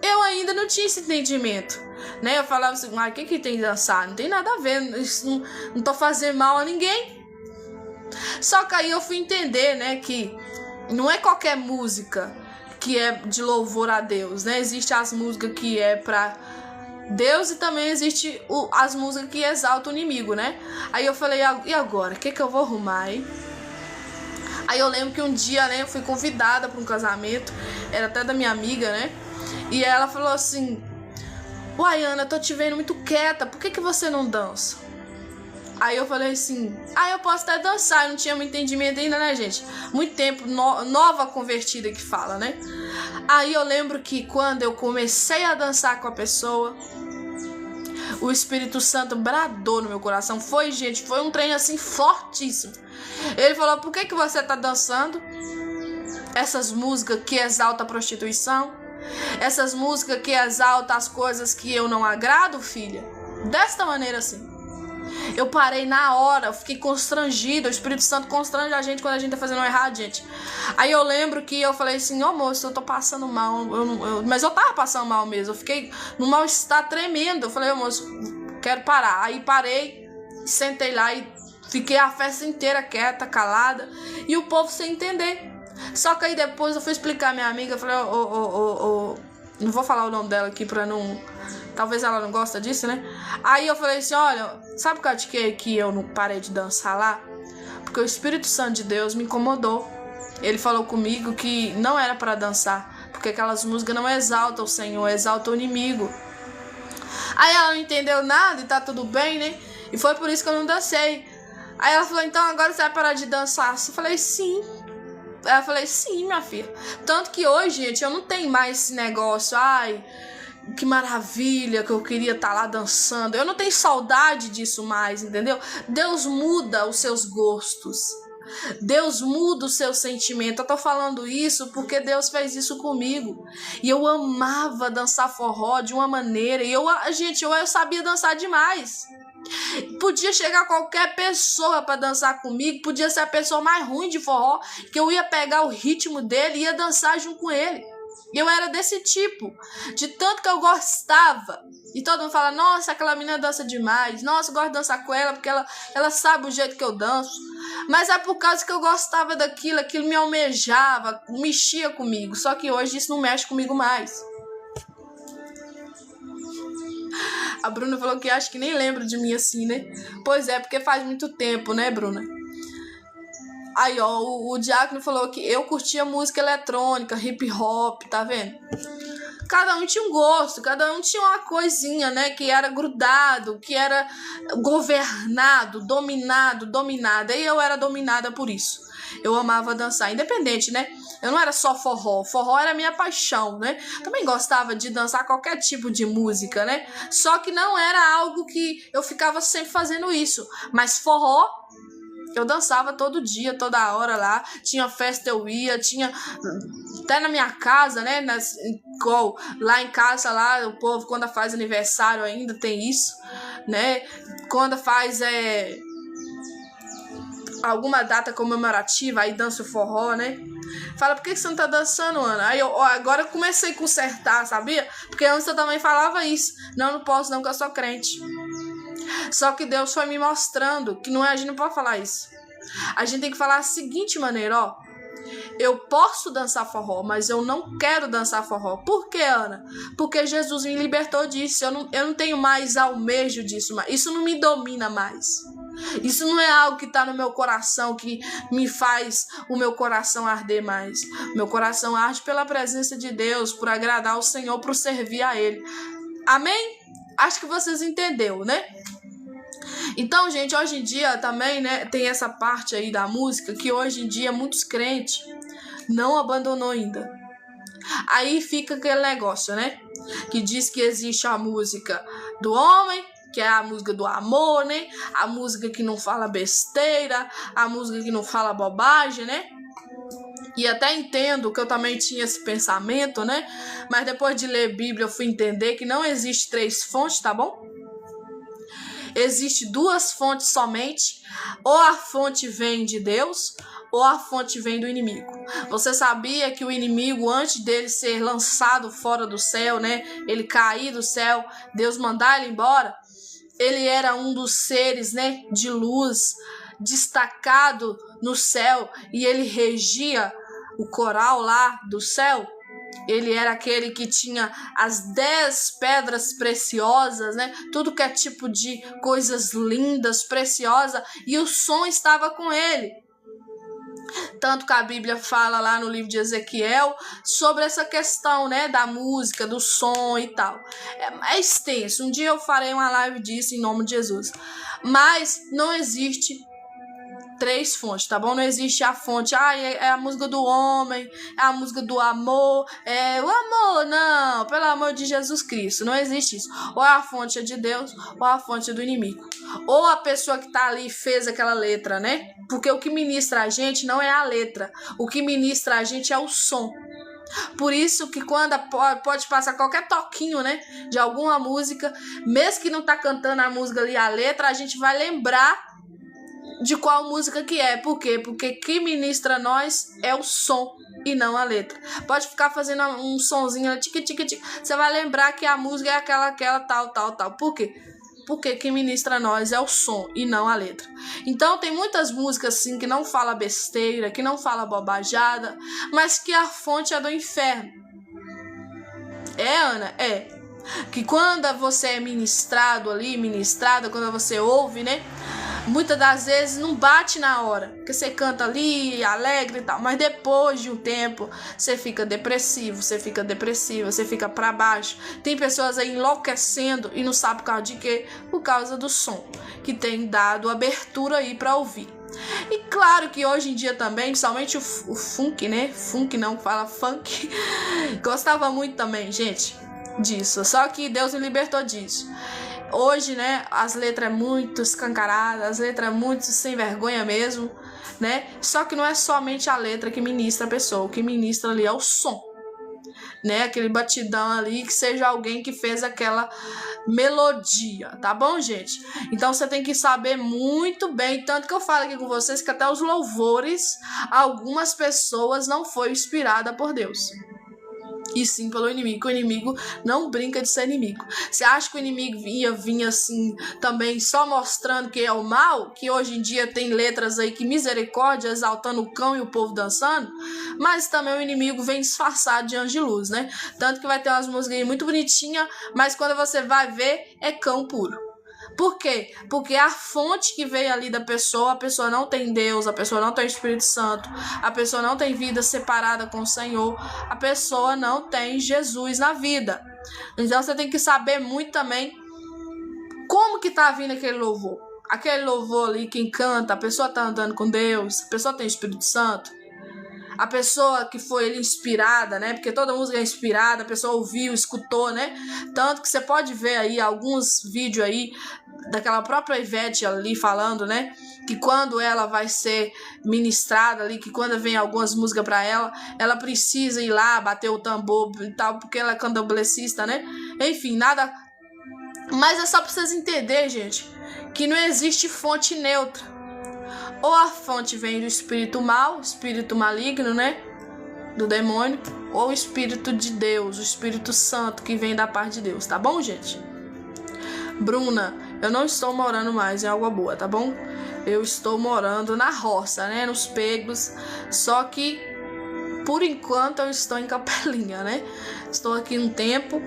eu ainda não tinha esse entendimento, né? Eu falava assim, o que tem que dançar? Não tem nada a ver, isso não tô fazendo mal a ninguém. Só que aí eu fui entender, né, que não é qualquer música que é de louvor a Deus, né? Existe as músicas que é pra Deus e também existe as músicas que exaltam o inimigo, né? Aí eu falei, e agora? O que eu vou arrumar, hein? Aí eu lembro que um dia, né, eu fui convidada para um casamento, era até da minha amiga, né? E ela falou assim, uai, Ana, tô te vendo muito quieta, por que você não dança? Aí eu falei assim, eu posso até dançar, eu não tinha muito entendimento ainda, né, gente? Muito tempo, nova convertida que fala, né? Aí eu lembro que quando eu comecei a dançar com a pessoa, o Espírito Santo bradou no meu coração. Foi um trem assim fortíssimo. Ele falou, por que você tá dançando essas músicas que exaltam a prostituição? Essas músicas que exaltam as coisas que eu não agrado, filha? Desta maneira assim. Eu parei na hora, eu fiquei constrangida. O Espírito Santo constrange a gente quando a gente tá fazendo errado, gente. Aí eu lembro que eu falei assim, moço, eu tô passando mal. Mas eu tava passando mal mesmo. Eu fiquei num mal-estar tremendo. Eu falei, moço, quero parar. Aí parei, sentei lá e fiquei a festa inteira quieta, calada. E o povo sem entender. Só que aí depois eu fui explicar a minha amiga. Eu falei, não vou falar o nome dela aqui pra não... Talvez ela não gosta disso, né? Aí eu falei assim, olha, sabe por causa que eu não parei de dançar lá? Porque o Espírito Santo de Deus me incomodou. Ele falou comigo que não era para dançar, porque aquelas músicas não exaltam o Senhor, exaltam o inimigo. Aí ela não entendeu nada e tá tudo bem, né? E foi por isso que eu não dancei. Aí ela falou, então agora você vai parar de dançar? Eu falei, sim. Aí eu falei, sim, minha filha. Tanto que hoje, gente, eu não tenho mais esse negócio, que maravilha, que eu queria estar lá dançando. Eu não tenho saudade disso mais, entendeu? Deus muda os seus gostos. Deus muda o seu sentimento. Eu tô falando isso porque Deus fez isso comigo. E eu amava dançar forró de uma maneira. E eu sabia dançar demais. Podia chegar qualquer pessoa para dançar comigo. Podia ser a pessoa mais ruim de forró, que eu ia pegar o ritmo dele e ia dançar junto com ele. Eu era desse tipo, de tanto que eu gostava. E todo mundo fala, nossa, aquela menina dança demais. Nossa, eu gosto de dançar com ela porque ela sabe o jeito que eu danço. Mas é por causa que eu gostava daquilo, aquilo me almejava, mexia comigo. Só que hoje isso não mexe comigo mais. A Bruna falou que acha que nem lembra de mim assim, né? Pois é, porque faz muito tempo, né, Bruna? Aí, ó, o Diácono falou que eu curtia música eletrônica, hip hop, tá vendo? Cada um tinha um gosto, cada um tinha uma coisinha, né? Que era grudado, que era governado, dominada. E eu era dominada por isso. Eu amava dançar, independente, né? Eu não era só forró. Forró era minha paixão, né? Também gostava de dançar qualquer tipo de música, né? Só que não era algo que eu ficava sempre fazendo isso. Mas forró, eu dançava todo dia, toda hora lá. Tinha festa, eu ia. Tinha até na minha casa, né? Lá em casa, lá, o povo, quando faz aniversário ainda, tem isso, né? Quando faz alguma data comemorativa, aí dança o forró, né? Fala, por que você não tá dançando, Ana? Aí agora eu comecei a consertar, sabia? Porque antes eu também falava isso. Não posso não, porque eu sou crente. Só que Deus foi me mostrando que a gente não pode falar isso. A gente tem que falar a seguinte maneira, ó. Eu posso dançar forró, mas eu não quero dançar forró. Por quê, Ana? Porque Jesus me libertou disso. Eu não tenho mais almejo disso. Isso não me domina mais. Isso não é algo que está no meu coração, que me faz o meu coração arder mais. Meu coração arde pela presença de Deus, por agradar o Senhor, por servir a Ele. Amém? Acho que vocês entenderam, né? Então, gente, hoje em dia também, né, tem essa parte aí da música que hoje em dia muitos crentes não abandonou ainda. Aí fica aquele negócio, né? Que diz que existe a música do homem, que é a música do amor, né? A música que não fala besteira, a música que não fala bobagem, né? E até entendo que eu também tinha esse pensamento, né? Mas depois de ler Bíblia eu fui entender que não existe 3 fontes, tá bom? Existe 2 fontes somente. Ou a fonte vem de Deus, ou a fonte vem do inimigo. Você sabia que o inimigo, antes dele ser lançado fora do céu, né? Ele cair do céu, Deus mandar ele embora, ele era um dos seres, né, de luz, destacado no céu, e ele regia o coral lá do céu. Ele era aquele que tinha as 10 pedras preciosas, né? Tudo que é tipo de coisas lindas, preciosas, e o som estava com ele. Tanto que a Bíblia fala lá no livro de Ezequiel sobre essa questão, né, da música, do som e tal. É extenso. Um dia eu farei uma live disso em nome de Jesus. Mas não existe 3 fontes, tá bom? Não existe a fonte, é a música do homem, é a música do amor, é o amor, não, pelo amor de Jesus Cristo, não existe isso. Ou a fonte é de Deus, ou a fonte é do inimigo. Ou a pessoa que tá ali fez aquela letra, né? Porque o que ministra a gente não é a letra, o que ministra a gente é o som. Por isso que quando pode passar qualquer toquinho, né, de alguma música, mesmo que não tá cantando a música ali, a letra, a gente vai lembrar de qual música que é. Por quê? Porque quem ministra nós é o som e não a letra. Pode ficar fazendo um sonzinho, tique, tique, tique. Você vai lembrar que a música é aquela, tal. Por quê? Porque quem ministra nós é o som e não a letra. Então tem muitas músicas assim que não fala besteira, que não fala bobajada, mas que a fonte é do inferno. Ana? É. Que quando você é ministrado ali, ministrada, quando você ouve, né? Muitas das vezes não bate na hora, porque você canta ali, alegre e tal, mas depois de um tempo você fica depressivo, você fica depressiva, você fica pra baixo. Tem pessoas aí enlouquecendo e não sabe por causa de quê? Por causa do som, que tem dado abertura aí pra ouvir. E claro que hoje em dia também, principalmente o funk, né? Funk não, fala funk. Gostava muito também, gente, disso. Só que Deus me libertou disso. Hoje, né, as letras é muito escancaradas, as letras é muito sem vergonha mesmo, né? Só que não é somente a letra que ministra a pessoa, o que ministra ali é o som, né? Aquele batidão ali, que seja alguém que fez aquela melodia, tá bom, gente? Então você tem que saber muito bem, tanto que eu falo aqui com vocês que até os louvores, algumas pessoas não foi inspirada por Deus. E sim pelo inimigo. O inimigo não brinca de ser inimigo. Você acha que o inimigo ia vir assim também só mostrando que é o mal? Que hoje em dia tem letras aí que misericórdia, exaltando o cão e o povo dançando? Mas também o inimigo vem disfarçado de anjo de luz, né? Tanto que vai ter umas músicas muito bonitinhas, mas quando você vai ver, é cão puro. Por quê? Porque a fonte que veio ali da pessoa, a pessoa não tem Deus, a pessoa não tem Espírito Santo, a pessoa não tem vida separada com o Senhor, a pessoa não tem Jesus na vida. Então você tem que saber muito também como que tá vindo aquele louvor. Aquele louvor ali, quem canta, a pessoa tá andando com Deus, a pessoa tem Espírito Santo. A pessoa que foi ali inspirada, né? Porque toda música é inspirada, a pessoa ouviu, escutou, né? Tanto que você pode ver aí alguns vídeos aí daquela própria Ivete ali falando, né? Que quando ela vai ser ministrada ali, que quando vem algumas músicas pra ela, ela precisa ir lá, bater o tambor e tal, porque ela é candomblessista, né? Enfim, nada... Mas é só pra vocês entenderem, gente, que não existe fonte neutra. Ou a fonte vem do espírito mal, espírito maligno, né? Do demônio. Ou o espírito de Deus, o Espírito Santo que vem da parte de Deus. Tá bom, gente? Bruna, Eu não estou morando mais em Água Boa, tá bom? Eu estou morando na roça, né? Nos Pegos. Só que, por enquanto, eu estou em Capelinha, né? Estou aqui um tempo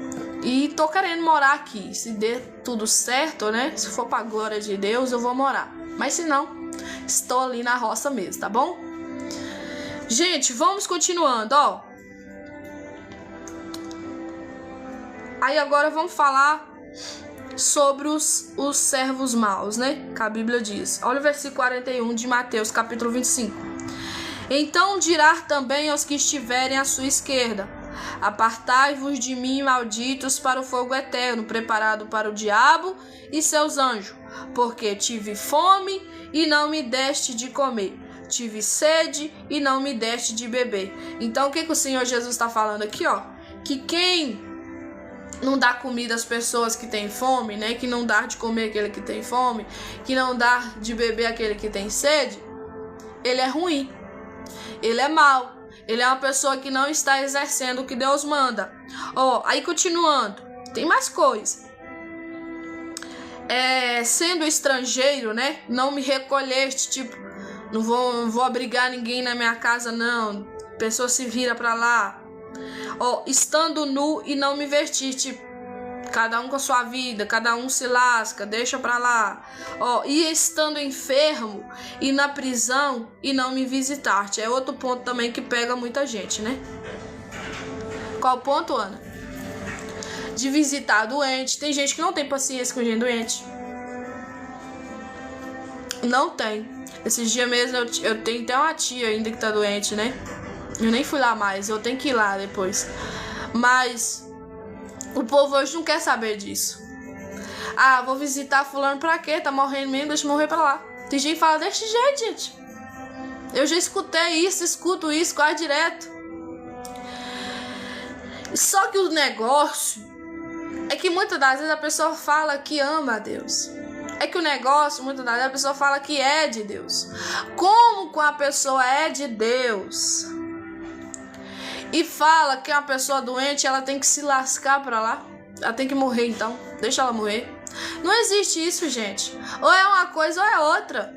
e tô querendo morar aqui. Se der tudo certo, né? Se for pra glória de Deus, eu vou morar. Mas se não, estou ali na roça mesmo, tá bom? Gente, vamos continuando, ó. Aí agora vamos falar sobre os servos maus, né? Que a Bíblia diz. Olha o versículo 41 de Mateus, capítulo 25. Então dirá também aos que estiverem à sua esquerda: apartai-vos de mim, malditos, para o fogo eterno, preparado para o diabo e seus anjos. Porque tive fome e não me deste de comer. Tive sede e não me deste de beber. Então o que o Senhor Jesus está falando aqui, ó? Que quem não dá comida às pessoas que têm fome, né? Que não dá de comer aquele que tem fome, que não dá de beber aquele que tem sede, ele é ruim, ele é mau, ele é uma pessoa que não está exercendo o que Deus manda. Ó, aí continuando, tem mais coisa. Sendo estrangeiro, né? Não me recolheste, tipo, não vou abrigar ninguém na minha casa, não. Pessoa se vira pra lá. Ó, estando nu e não me vestiste, cada um com a sua vida, cada um se lasca, deixa pra lá. Ó, e estando enfermo e na prisão e não me visitaste. É outro ponto também que pega muita gente, né? Qual ponto, Ana? De visitar doente. Tem gente que não tem paciência com gente doente. Não tem. Esses dias mesmo eu tenho até uma tia ainda que tá doente, né? Eu nem fui lá mais, eu tenho que ir lá depois. Mas o povo hoje não quer saber disso. Ah, vou visitar fulano pra quê? Tá morrendo mesmo, deixa eu morrer pra lá. Tem gente que fala desse jeito, gente. Eu já escutei isso, escuto isso quase direto. Só que o negócio é que muitas das vezes a pessoa fala que ama a Deus. É que o negócio, muitas das vezes, a pessoa fala que é de Deus. Como a pessoa é de Deus e fala que é uma pessoa doente, ela tem que se lascar pra lá? Ela tem que morrer, então. Deixa ela morrer. Não existe isso, gente. Ou é uma coisa ou é outra.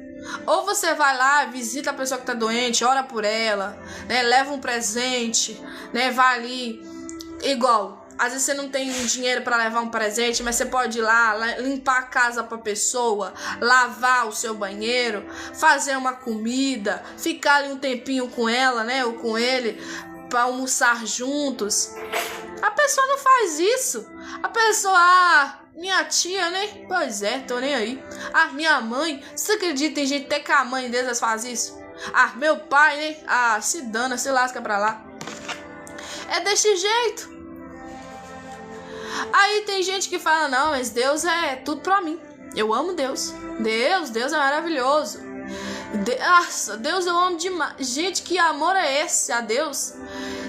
Ou você vai lá, visita a pessoa que tá doente, ora por ela, né? Leva um presente, né? Vai ali. Igual, às vezes você não tem dinheiro para levar um presente, mas você pode ir lá, limpar a casa pra pessoa, lavar o seu banheiro, fazer uma comida, ficar ali um tempinho com ela, né? Ou com ele, para almoçar juntos. A pessoa não faz isso. A pessoa, minha tia, né? Pois é, tô nem aí. Ah, minha mãe, você acredita? Tem gente até que a mãe deles faz isso. Ah, meu pai, né? Ah, se dana, se lasca pra lá. É desse jeito. Aí tem gente que fala, não, mas Deus é tudo pra mim. Eu amo Deus. Deus é maravilhoso. Nossa, Deus eu amo demais. Gente, que amor é esse a Deus?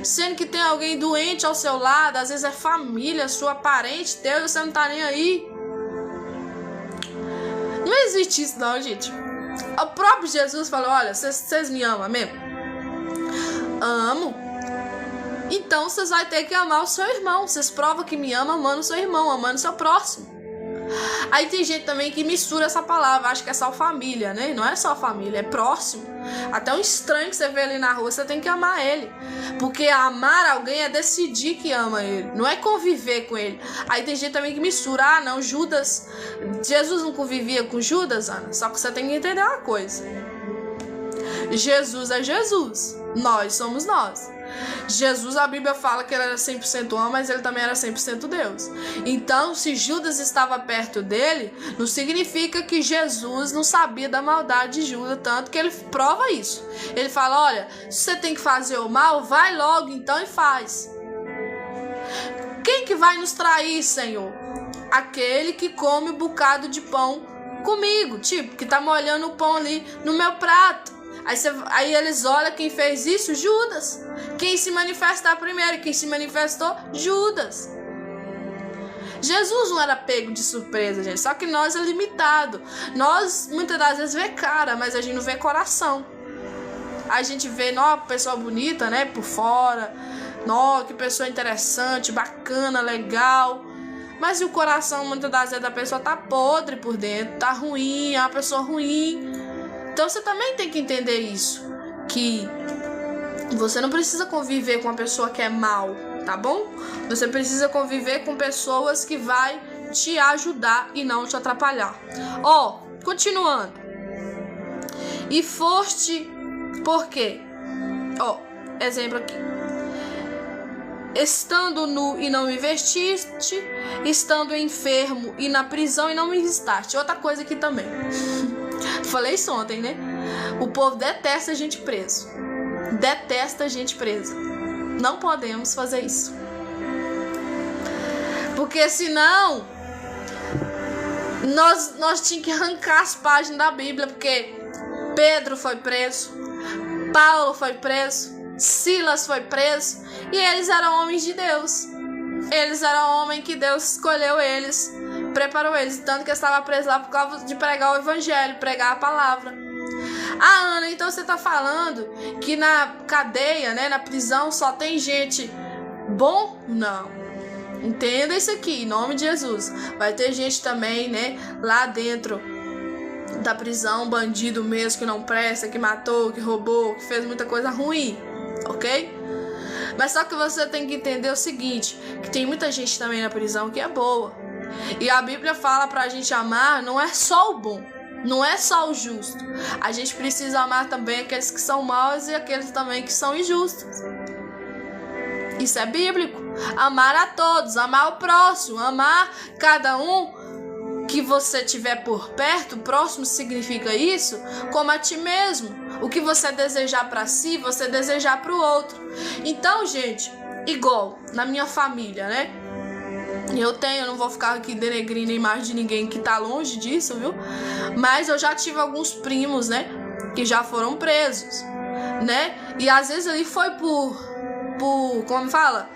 Sendo que tem alguém doente ao seu lado, às vezes é família, sua parente, Deus, você não tá nem aí. Não existe isso não, gente. O próprio Jesus falou, olha, vocês me amam mesmo? Amo. Então vocês vão ter que amar o seu irmão. Vocês provam que me amam amando o seu irmão, amando o seu próximo. Aí tem gente também que mistura essa palavra, acha que é só família, né? Não é só família, é próximo. Até um estranho que você vê ali na rua, você tem que amar ele. Porque amar alguém é decidir que ama ele, não é conviver com ele. Aí tem gente também que mistura, ah não, Judas, Jesus não convivia com Judas, Ana. Só que você tem que entender uma coisa. Jesus é Jesus, nós somos nós. Jesus, a Bíblia fala que ele era 100% homem, mas ele também era 100% Deus. Então, se Judas estava perto dele, não significa que Jesus não sabia da maldade de Judas, tanto que ele prova isso. Ele fala, olha, se você tem que fazer o mal, vai logo então e faz. Quem que vai nos trair, Senhor? Aquele que come um bocado de pão comigo, tipo, que tá molhando o pão ali no meu prato. Aí eles olham quem fez isso, Judas. Quem se manifestar primeiro, quem se manifestou, Judas. Jesus não era pego de surpresa, gente. Só que nós é limitado. Nós muitas das vezes vê cara, mas a gente não vê coração. A gente vê, ó, pessoa bonita, né, por fora. Ó, que pessoa interessante, bacana, legal. Mas o coração, muitas das vezes, da pessoa tá podre por dentro, tá ruim, é uma pessoa ruim. Então você também tem que entender isso, que você não precisa conviver com uma pessoa que é mal, tá bom? Você precisa conviver com pessoas que vai te ajudar e não te atrapalhar. Continuando. E foste, por quê? Exemplo aqui. Estando nu e não me vestiste, estando enfermo e na prisão e não me visitaste. Outra coisa aqui também. Falei isso ontem, né? O povo detesta a gente preso. Detesta a gente presa. Não podemos fazer isso. Porque senão nós tínhamos que arrancar as páginas da Bíblia, porque Pedro foi preso, Paulo foi preso, Silas foi preso, e eles eram homens de Deus. Eles eram homens que Deus escolheu eles, preparou eles, tanto que estavam presos lá por causa de pregar o evangelho, pregar a palavra. Ana, então você tá falando que na cadeia, né, na prisão, só tem gente bom? Não. Entenda isso aqui, em nome de Jesus. Vai ter gente também, né, lá dentro da prisão, bandido mesmo, que não presta, que matou, que roubou, que fez muita coisa ruim, ok? Mas só que você tem que entender o seguinte, que tem muita gente também na prisão que é boa. E a Bíblia fala pra gente amar, não é só o bom, não é só o justo. A gente precisa amar também aqueles que são maus e aqueles também que são injustos. Isso é bíblico. Amar a todos, amar o próximo, amar cada um que você tiver por perto. Próximo significa isso, como a ti mesmo. O que você desejar para si, você desejar para o outro. Então, gente, igual na minha família, né? Eu não vou ficar aqui denegrindo a imagem de ninguém que tá longe disso, viu? Mas eu já tive alguns primos, né, que já foram presos, né? E às vezes ali foi como fala?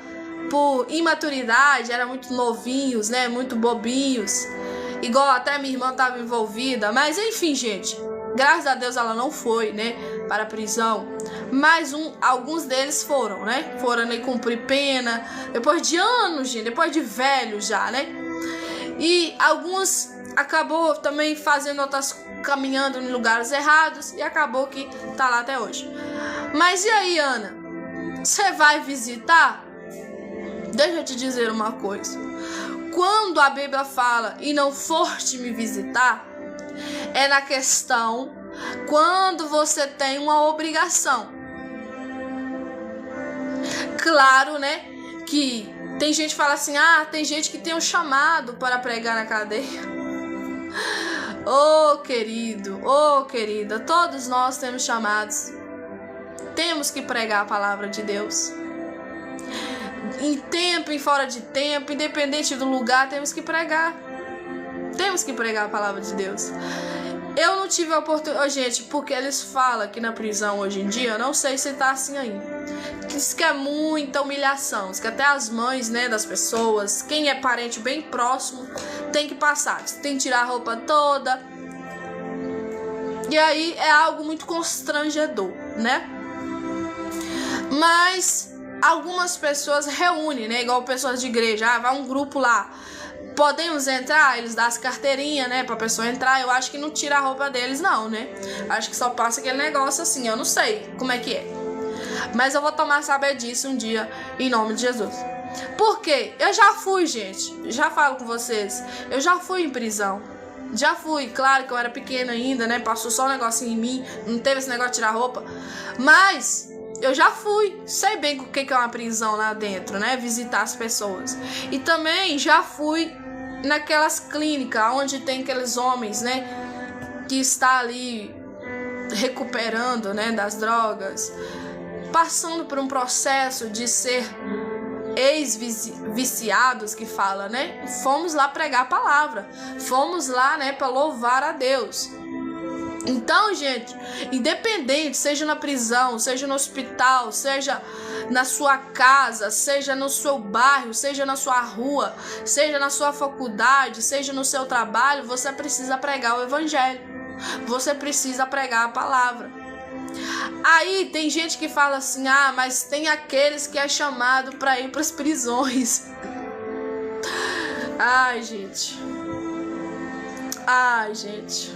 Por imaturidade, eram muito novinhos, né? Muito bobinhos. Igual até minha irmã estava envolvida. Mas enfim, gente, graças a Deus ela não foi, né, para a prisão. Mas alguns deles foram, né? Foram ali cumprir pena. Depois de anos, gente. Depois de velhos já, né? E alguns acabou também fazendo outras, caminhando em lugares errados. E acabou que tá lá até hoje. Mas e aí, Ana? Você vai visitar? Deixa eu te dizer uma coisa. Quando a Bíblia fala e não foste me visitar, é na questão quando você tem uma obrigação. Claro, né, que tem gente que fala assim, tem gente que tem um chamado para pregar na cadeia. Querido, querida, todos nós temos chamados. Temos que pregar a palavra de Deus. Em tempo, em fora de tempo, independente do lugar, temos que pregar. Temos que pregar a palavra de Deus. Eu não tive a oportunidade, gente, porque eles falam que na prisão hoje em dia, eu não sei se tá assim ainda. Diz que é muita humilhação, diz que até as mães, né, das pessoas, quem é parente bem próximo, tem que passar, tem que tirar a roupa toda. E aí é algo muito constrangedor, né? Mas algumas pessoas reúnem, né? Igual pessoas de igreja. Vai um grupo lá. Podemos entrar? Eles dão as carteirinhas, né? Pra pessoa entrar. Eu acho que não tira a roupa deles, não, né? Acho que só passa aquele negócio assim. Eu não sei como é que é. Mas eu vou tomar saber disso um dia, em nome de Jesus. Por quê? Eu já fui, gente. Já falo com vocês. Eu já fui em prisão. Já fui. Claro que eu era pequena ainda, né? Passou só um negocinho em mim. Não teve esse negócio de tirar roupa. Mas eu já fui, sei bem o que é uma prisão lá dentro, né? Visitar as pessoas. E também já fui naquelas clínicas onde tem aqueles homens, né? Que está ali recuperando, né? Das drogas. Passando por um processo de ser ex-viciados, que fala, né? Fomos lá pregar a palavra. Fomos lá, né? Para louvar a Deus. Então, gente, independente, seja na prisão, seja no hospital, seja na sua casa, seja no seu bairro, seja na sua rua, seja na sua faculdade, seja no seu trabalho, você precisa pregar o evangelho. Você precisa pregar a palavra. Aí tem gente que fala assim, mas tem aqueles que é chamado para ir para as prisões. Ai, gente. Ai, gente.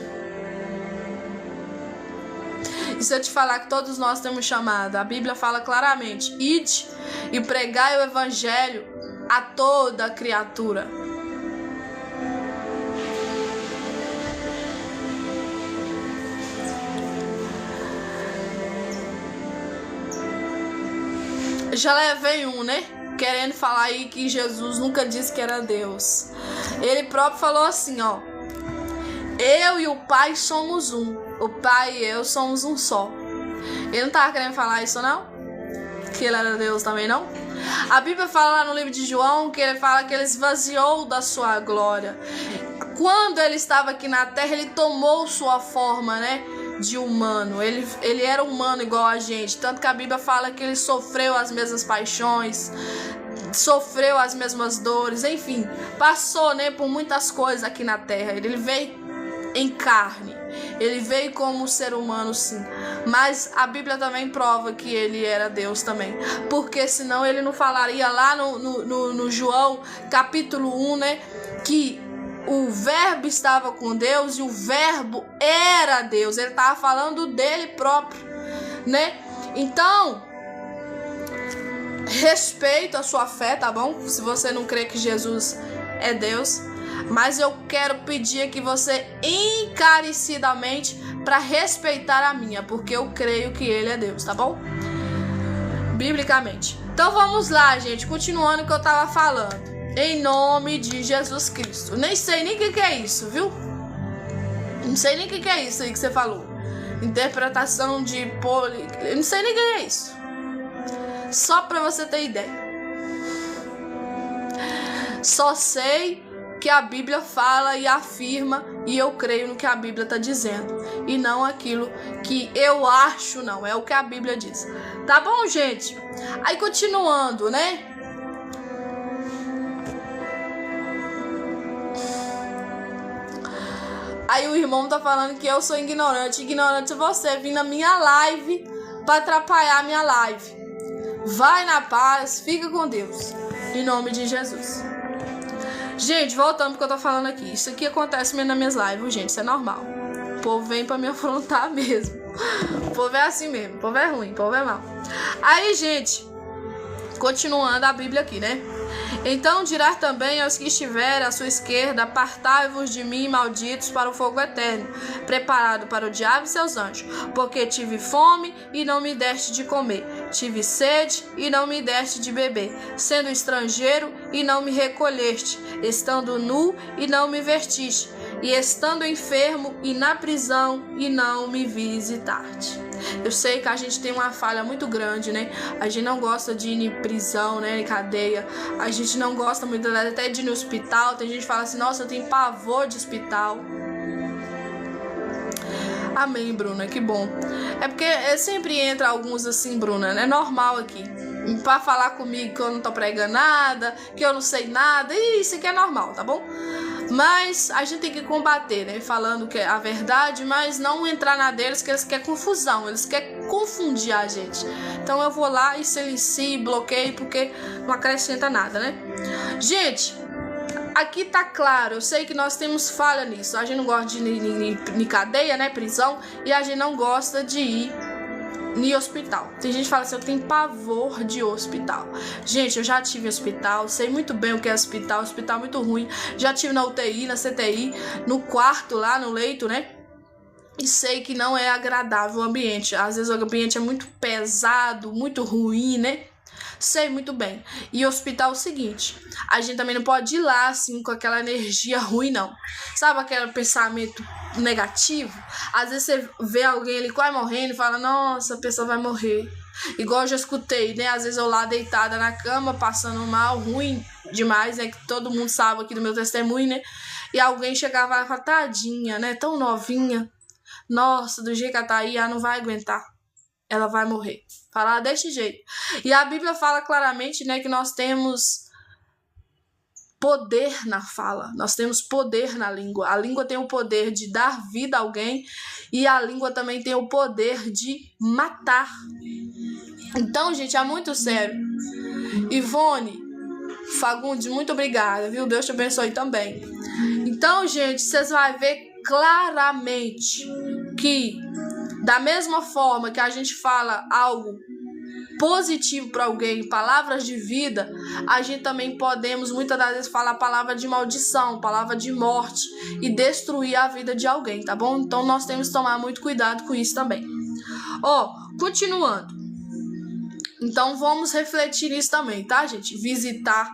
E se eu te falar que todos nós temos chamado, a Bíblia fala claramente: ide e pregai o evangelho a toda criatura. Já levei né? Querendo falar aí que Jesus nunca disse que era Deus. Ele próprio falou assim, ó: eu e o Pai somos um. O Pai e eu somos um só. Ele não tava querendo falar isso, não? Que ele era Deus também, não? A Bíblia fala lá no livro de João que ele fala que ele esvaziou da sua glória. Quando ele estava aqui na terra, ele tomou sua forma, né? De humano. Ele era humano igual a gente. Tanto que a Bíblia fala que ele sofreu as mesmas paixões, sofreu as mesmas dores, enfim, passou, né, por muitas coisas aqui na terra. Ele veio em carne, ele veio como ser humano, sim, mas a Bíblia também prova que ele era Deus também, porque senão ele não falaria lá no João capítulo 1, né, que o verbo estava com Deus e o verbo era Deus. Ele estava falando dele próprio, né? Então, respeito a sua fé, tá bom? Se você não crê que Jesus é Deus, mas eu quero pedir que você encarecidamente para respeitar a minha, porque eu creio que ele é Deus, tá bom? Biblicamente. Então vamos lá, gente, continuando o que eu tava falando. Em nome de Jesus Cristo. Nem sei nem o que é isso, viu? Não sei nem o que é isso aí que você falou. Interpretação de Eu não sei nem o que é isso. Só pra você ter ideia. Só sei que a Bíblia fala e afirma, e eu creio no que a Bíblia tá dizendo, e não aquilo que eu acho, não. É o que a Bíblia diz. Tá bom, gente? Aí continuando, né? Aí o irmão tá falando que eu sou ignorante. Ignorante é você vir na minha live pra atrapalhar a minha live. Vai na paz, fica com Deus. Em nome de Jesus. Gente, voltando pro que eu tô falando aqui. Isso aqui acontece mesmo nas minhas lives, gente. Isso é normal. O povo vem pra me afrontar mesmo. O povo é assim mesmo. O povo é ruim, o povo é mau. Aí, gente, continuando a Bíblia aqui, né? Então dirá também aos que estiverem à sua esquerda: apartai-vos de mim, malditos, para o fogo eterno, preparado para o diabo e seus anjos. Porque tive fome e não me deste de comer, tive sede e não me deste de beber, sendo estrangeiro e não me recolheste, estando nu e não me vestiste, e estando enfermo e na prisão e não me visitaste. Eu sei que a gente tem uma falha muito grande, né? A gente não gosta de ir em prisão, né? Em cadeia. A gente não gosta muito até de ir no hospital. Tem gente que fala assim: nossa, eu tenho pavor de hospital. Amém, Bruna, que bom. É porque sempre entra alguns assim, Bruna, é normal aqui. Pra falar comigo que eu não tô pregando nada, que eu não sei nada. Isso aqui é normal, tá bom? Mas a gente tem que combater, né? Falando que é a verdade, mas não entrar na deles, que eles querem confusão, eles querem confundir a gente. Então eu vou lá e silencio, bloqueio, porque não acrescenta nada, né? Gente, aqui tá claro, eu sei que nós temos falha nisso. A gente não gosta de ir em cadeia, né? Prisão, e a gente não gosta de ir em hospital. Tem gente que fala assim: eu tenho pavor de hospital. Gente, eu já tive em hospital, sei muito bem o que é hospital é muito ruim. Já tive na UTI, na CTI, no quarto lá, no leito, né? E sei que não é agradável o ambiente. Às vezes o ambiente é muito pesado, muito ruim, né? Sei muito bem. E hospital é o seguinte: a gente também não pode ir lá assim com aquela energia ruim, não. Sabe aquele pensamento negativo? Às vezes você vê alguém ali quase morrendo e fala: nossa, a pessoa vai morrer. Igual eu já escutei, né? Às vezes eu lá deitada na cama, passando mal, ruim demais, né? Que todo mundo sabe aqui do meu testemunho, né? E alguém chegava lá e falava: tadinha, né? Tão novinha. Nossa, do jeito que ela tá aí, ela não vai aguentar. Ela vai morrer. Falar desse jeito. E a Bíblia fala claramente, né, que nós temos poder na fala. Nós temos poder na língua. A língua tem o poder de dar vida a alguém e a língua também tem o poder de matar. Então, gente, é muito sério. Ivone, Fagundes, muito obrigada, viu? Deus te abençoe também. Então, gente, vocês vão ver claramente que da mesma forma que a gente fala algo positivo para alguém, palavras de vida, a gente também podemos muitas das vezes falar palavra de maldição, palavra de morte e destruir a vida de alguém, tá bom? Então nós temos que tomar muito cuidado com isso também. Continuando. Então vamos refletir nisso também, tá, gente? Visitar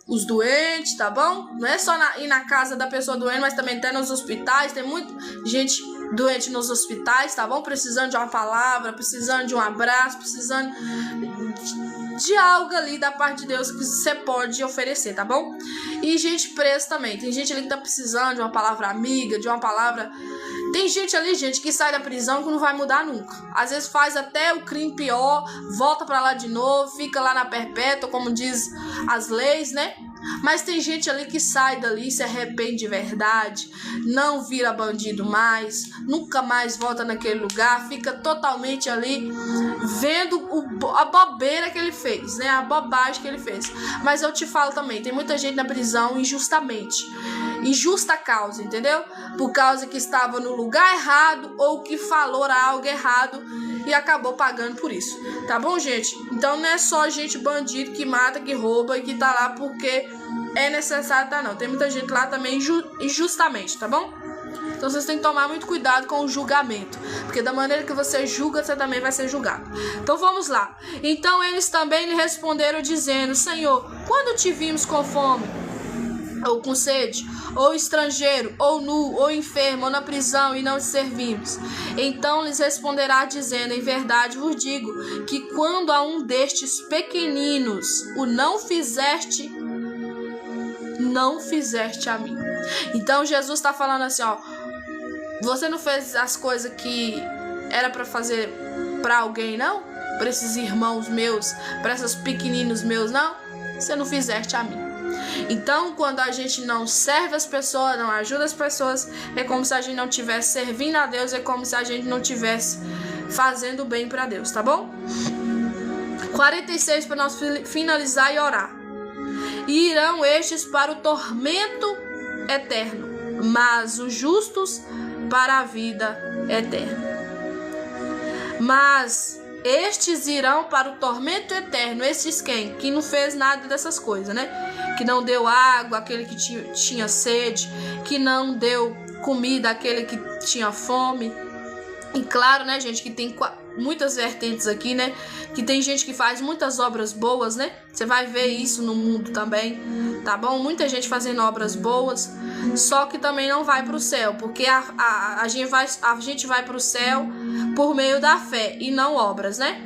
os doentes, tá bom? Não é só ir na casa da pessoa doente, mas também até nos hospitais. Tem muita gente doente nos hospitais, tá bom? Precisando de uma palavra, precisando de um abraço, precisando de algo ali da parte de Deus que você pode oferecer, tá bom? E gente presa também. Tem gente ali que tá precisando de uma palavra amiga, de uma palavra... Tem gente ali, gente, que sai da prisão que não vai mudar nunca. Às vezes faz até o crime pior, volta pra lá de novo, fica lá na perpétua, como diz as leis, né? Mas tem gente ali que sai dali, se arrepende de verdade, não vira bandido mais, nunca mais volta naquele lugar, fica totalmente ali vendo a bobeira que ele fez, né? A bobagem que ele fez. Mas eu te falo também, tem muita gente na prisão injustamente, injusta causa, entendeu? Por causa que estava no lugar errado ou que falou algo errado e acabou pagando por isso, tá bom, gente? Então não é só gente bandido que mata, que rouba e que tá lá porque é necessário, tá? Não, tem muita gente lá também injustamente, tá bom? Então vocês têm que tomar muito cuidado com o julgamento, porque da maneira que você julga, você também vai ser julgado. Então vamos lá. Então eles também lhe responderam dizendo: Senhor, quando te vimos com fome ou com sede, ou estrangeiro, ou nu, ou enfermo, ou na prisão, e não te servimos? Então lhes responderá dizendo: em verdade vos digo, que quando a um destes pequeninos o não fizeste a mim. Então Jesus está falando assim, você não fez as coisas que era para fazer para alguém, não? Para esses irmãos meus, para esses pequeninos meus, não? Você não fizeste a mim. Então, quando a gente não serve as pessoas, não ajuda as pessoas, é como se a gente não estivesse servindo a Deus, é como se a gente não estivesse fazendo bem para Deus, tá bom? 46 para nós finalizar e orar. E irão estes para o tormento eterno, mas os justos para a vida eterna. Mas estes irão para o tormento eterno. Estes quem? Que não fez nada dessas coisas, né? Que não deu água àquele que tinha sede, que não deu comida àquele que tinha fome. E claro, né, gente, que tem muitas vertentes aqui, né? Que tem gente que faz muitas obras boas, né? Você vai ver isso no mundo também, tá bom? Muita gente fazendo obras boas, só que também não vai para o céu, porque a gente vai para o céu por meio da fé e não obras, né?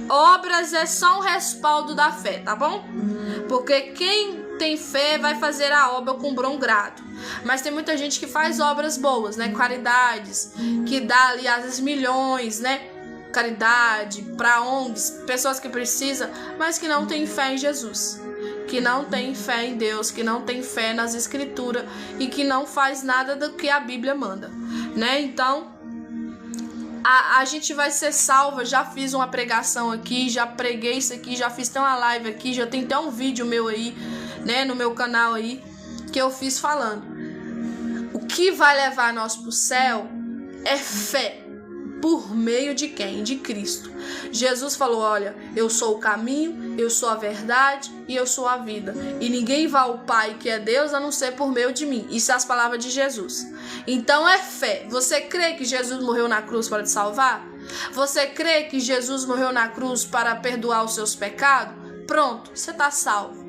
Obras é só um respaldo da fé, tá bom? Porque quem tem fé vai fazer a obra com bom grado. Mas tem muita gente que faz obras boas, né? Caridades, que dá ali às vezes milhões, né? Caridade para ONGs, pessoas que precisam, mas que não têm fé em Jesus, que não tem fé em Deus, que não tem fé nas Escrituras e que não faz nada do que a Bíblia manda, né? Então a gente vai ser salva. Já fiz uma pregação aqui, já preguei isso aqui, já fiz até uma live aqui, já tem até um vídeo meu aí, né, no meu canal aí, que eu fiz falando. O que vai levar nós pro céu é fé. Por meio de quem? De Cristo. Jesus falou: olha, eu sou o caminho, eu sou a verdade e eu sou a vida. E ninguém vai ao Pai, que é Deus, a não ser por meio de mim. Isso é as palavras de Jesus. Então é fé. Você crê que Jesus morreu na cruz para te salvar? Você crê que Jesus morreu na cruz para perdoar os seus pecados? Pronto, você está salvo.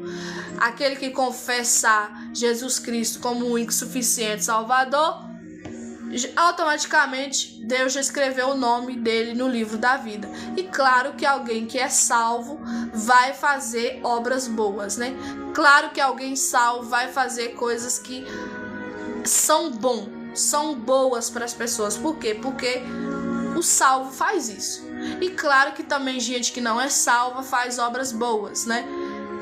Aquele que confessar Jesus Cristo como o único suficiente Salvador, automaticamente Deus já escreveu o nome dele no livro da vida. E claro que alguém que é salvo vai fazer obras boas, né? Claro que alguém salvo vai fazer coisas que são boas para as pessoas. Por quê? Porque o salvo faz isso. E claro que também gente que não é salva faz obras boas, né?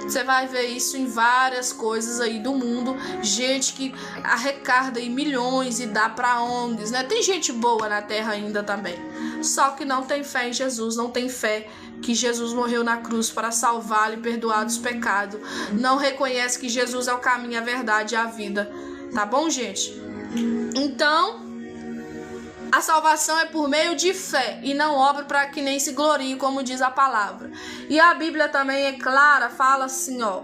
Você vai ver isso em várias coisas aí do mundo. Gente que arrecada aí milhões e dá para ONGs, né? Tem gente boa na terra ainda também. Só que não tem fé em Jesus, não tem fé que Jesus morreu na cruz para salvá-lo e perdoar dos pecados. Não reconhece que Jesus é o caminho, a verdade e a vida. Tá bom, gente? Então, a salvação é por meio de fé e não obra, para que nem se glorie, como diz a palavra. E a Bíblia também é clara, fala assim, ó: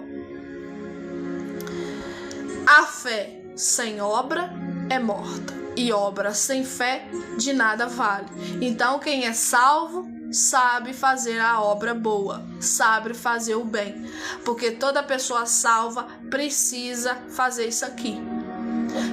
a fé sem obra é morta, e obra sem fé de nada vale. Então, quem é salvo sabe fazer a obra boa, sabe fazer o bem, porque toda pessoa salva precisa fazer isso aqui,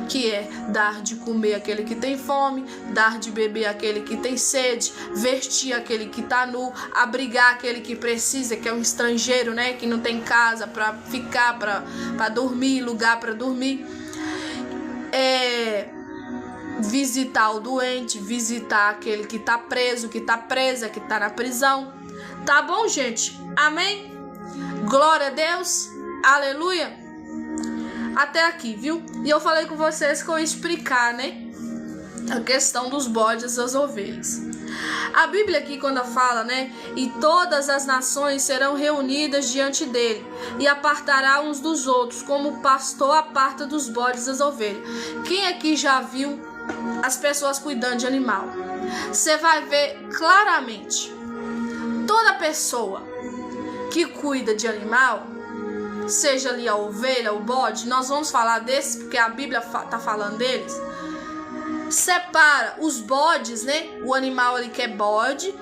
que é dar de comer àquele que tem fome, dar de beber àquele que tem sede, vestir aquele que está nu, abrigar aquele que precisa, que é um estrangeiro, né, que não tem casa para ficar, para dormir, lugar para dormir, visitar o doente, visitar aquele que está preso, que está presa, que está na prisão. Tá bom, gente? Amém? Glória a Deus, aleluia. Até aqui, viu? E eu falei com vocês que eu ia explicar, né, a questão dos bodes e das ovelhas. A Bíblia aqui, quando fala, né, e todas as nações serão reunidas diante dele, e apartará uns dos outros, como o pastor aparta dos bodes e das ovelhas. Quem aqui já viu as pessoas cuidando de animal? Você vai ver claramente, toda pessoa que cuida de animal, seja ali a ovelha, o bode, nós vamos falar desses porque a Bíblia tá falando deles, separa os bodes, né, o animal ali que é bode,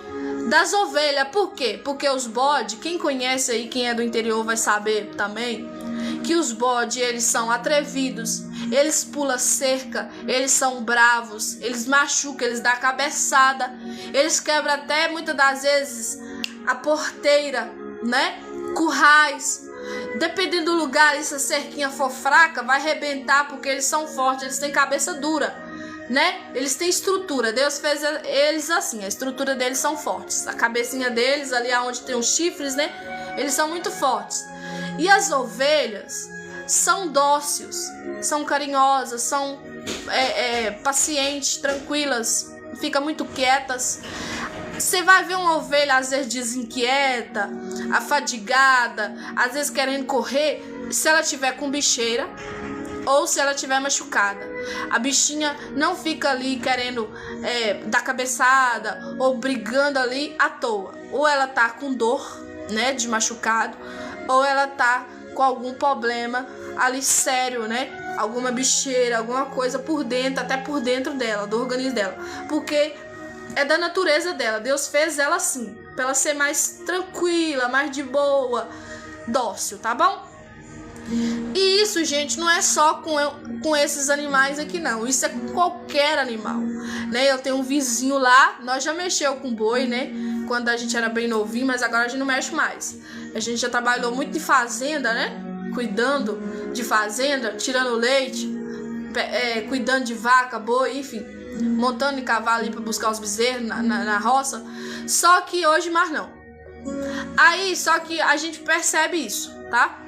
das ovelhas. Por quê? Porque os bodes, quem conhece aí, quem é do interior vai saber também, que os bodes, eles são atrevidos, eles pulam cerca, eles são bravos, eles machucam, eles dão cabeçada, eles quebram até muitas das vezes a porteira, né, currais. Dependendo do lugar, se a cerquinha for fraca, vai arrebentar, porque eles são fortes, eles têm cabeça dura, né? Eles têm estrutura. Deus fez eles assim, a estrutura deles são fortes. A cabecinha deles, ali onde tem os chifres, né? Eles são muito fortes. E as ovelhas são dóceis, são carinhosas, são pacientes, tranquilas, ficam muito quietas. Você vai ver uma ovelha às vezes desinquieta, afadigada, às vezes querendo correr, se ela tiver com bicheira ou se ela tiver machucada. A bichinha não fica ali querendo dar cabeçada ou brigando ali à toa. Ou ela tá com dor, né, de machucado, ou ela tá com algum problema ali sério, né? Alguma bicheira, alguma coisa por dentro, até por dentro dela, do organismo dela. Porque é da natureza dela. Deus fez ela assim, pra ela ser mais tranquila, mais de boa, dócil, tá bom? E isso, gente, não é só com esses animais aqui, não. Isso é com qualquer animal, né? Eu tenho um vizinho lá, nós já mexeu com boi, né? Quando a gente era bem novinho, mas agora a gente não mexe mais. A gente já trabalhou muito de fazenda, né? Cuidando de fazenda, tirando leite, cuidando de vaca, boi, enfim, montando em cavalo ali para buscar os bezerros na roça. Só que hoje mais não. Aí, só que a gente percebe isso, tá?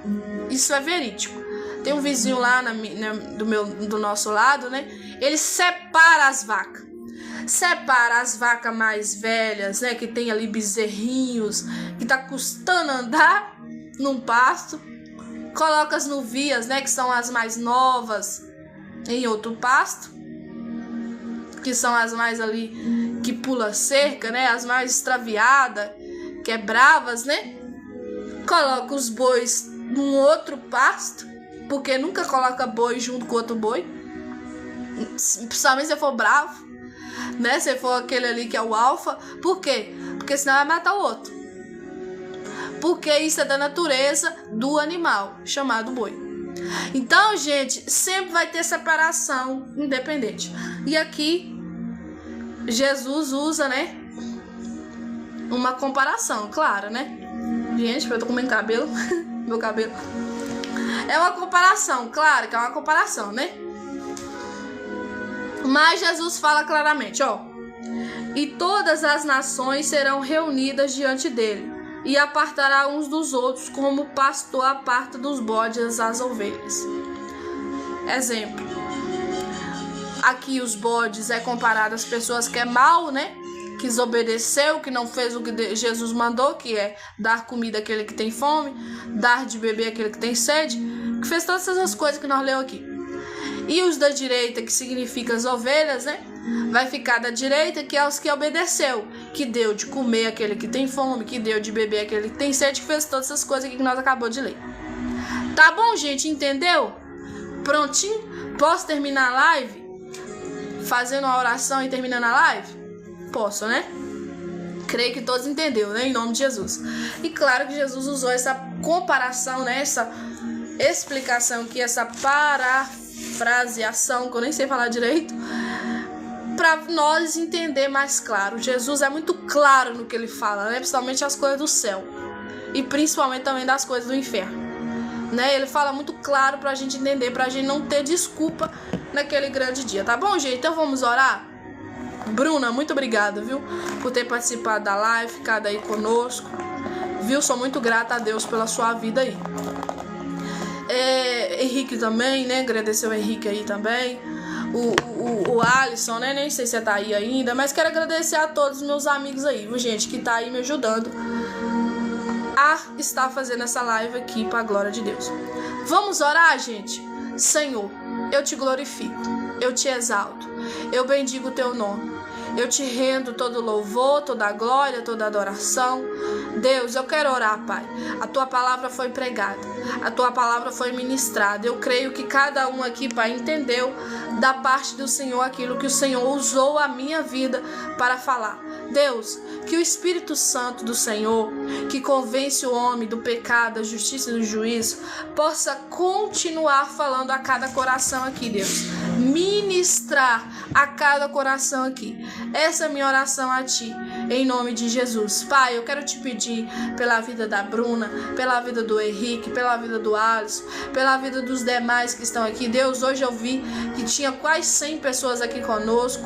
Isso é verídico. Tem um vizinho lá do nosso lado, né? Ele separa as vacas. Separa as vacas mais velhas, né? Que tem ali bezerrinhos, que tá custando andar num pasto. Coloca as novias, né? Que são as mais novas, em outro pasto. Que são as mais ali que pula cerca, né? As mais extraviadas, que é bravas, né? Coloca os bois num outro pasto, porque nunca coloca boi junto com outro boi, principalmente se for bravo, né? Se for aquele ali que é o alfa. Por quê? Porque senão vai matar o outro. Porque isso é da natureza do animal, chamado boi. Então, gente, sempre vai ter separação independente. E aqui, Jesus usa, né, uma comparação, claro, né? Gente, eu tô comendo cabelo, meu cabelo. É uma comparação, claro que é uma comparação, né? Mas Jesus fala claramente, ó: e todas as nações serão reunidas diante dele, e apartará uns dos outros, como o pastor aparta dos bodes as ovelhas. Exemplo. Aqui os bodes é comparado às pessoas que é mal, né? que desobedeceu, que não fez o que Jesus mandou, que é dar comida àquele que tem fome, dar de beber àquele que tem sede, que fez todas essas coisas que nós lemos aqui. E os da direita, que significa as ovelhas, né? Vai ficar da direita, que é os que obedeceu, que deu de comer àquele que tem fome, que deu de beber àquele que tem sede, que fez todas essas coisas aqui que nós acabamos de ler. Tá bom, gente? Entendeu? Prontinho? Posso terminar a live fazendo uma oração e terminando a live? Posso, né? Creio que todos entenderam, né? Em nome de Jesus. E claro que Jesus usou essa comparação, né? Essa explicação aqui, essa parafraseação, que eu nem sei falar direito, para nós entender mais claro. Jesus é muito claro no que ele fala, né? Principalmente as coisas do céu e principalmente também das coisas do inferno, né? Ele fala muito claro pra gente entender, pra gente não ter desculpa naquele grande dia, tá bom, gente? Então vamos orar? Bruna, muito obrigada, viu? Por ter participado da live, ficado aí conosco, viu? Sou muito grata a Deus pela sua vida aí. Henrique também, né? Agradecer o Henrique aí também. O Alisson, né? Nem sei se tá aí ainda, mas quero agradecer a todos os meus amigos aí, viu, gente? Que tá aí me ajudando a estar fazendo essa live aqui para a glória de Deus. Vamos orar, gente? Senhor, eu te glorifico, eu te exalto, eu bendigo o teu nome. Eu te rendo todo louvor, toda glória, toda adoração. Deus, eu quero orar, Pai. A tua palavra foi pregada, a tua palavra foi ministrada. Eu creio que cada um aqui, Pai, entendeu da parte do Senhor aquilo que o Senhor usou a minha vida para falar. Deus, que o Espírito Santo do Senhor, que convence o homem do pecado, da justiça e do juízo, possa continuar falando a cada coração aqui, Deus. Ministrar a cada coração aqui. Essa é a minha oração a Ti, em nome de Jesus. Pai, eu quero Te pedir pela vida da Bruna, pela vida do Henrique, pela vida do Alisson, pela vida dos demais que estão aqui. Deus, hoje eu vi que tinha quase 100 pessoas aqui conosco.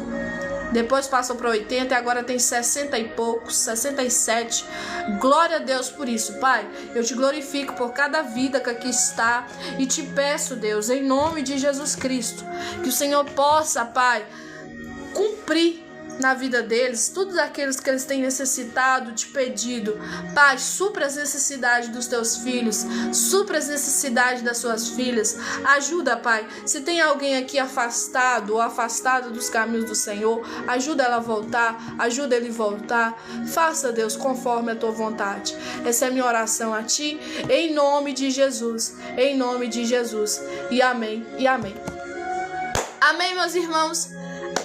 Depois passou para 80 e agora tem 60 e poucos, 67. Glória a Deus por isso, Pai. Eu te glorifico por cada vida que aqui está e te peço, Deus, em nome de Jesus Cristo, que o Senhor possa, Pai, cumprir na vida deles, todos aqueles que eles têm necessitado, te pedido. Pai, supra as necessidades dos teus filhos, supra as necessidades das suas filhas. Ajuda, Pai, se tem alguém aqui afastado ou afastado dos caminhos do Senhor, ajuda ela a voltar, ajuda ele a voltar. Faça, Deus, conforme a tua vontade. Essa é a minha oração a Ti, em nome de Jesus, em nome de Jesus. E amém, e amém. Amém, meus irmãos.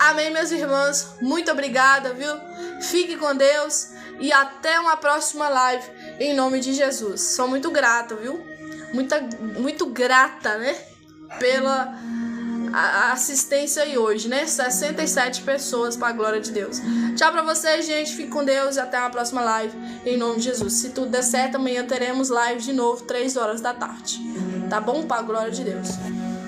Amém, meus irmãos. Muito obrigada, viu? Fique com Deus e até uma próxima live em nome de Jesus. Sou muito grata, viu? Muito grata, né? Pela assistência aí hoje, né? 67 pessoas para a glória de Deus. Tchau pra vocês, gente. Fique com Deus e até uma próxima live em nome de Jesus. Se tudo der certo, amanhã teremos live de novo, 3 horas da tarde. Tá bom? Para a glória de Deus.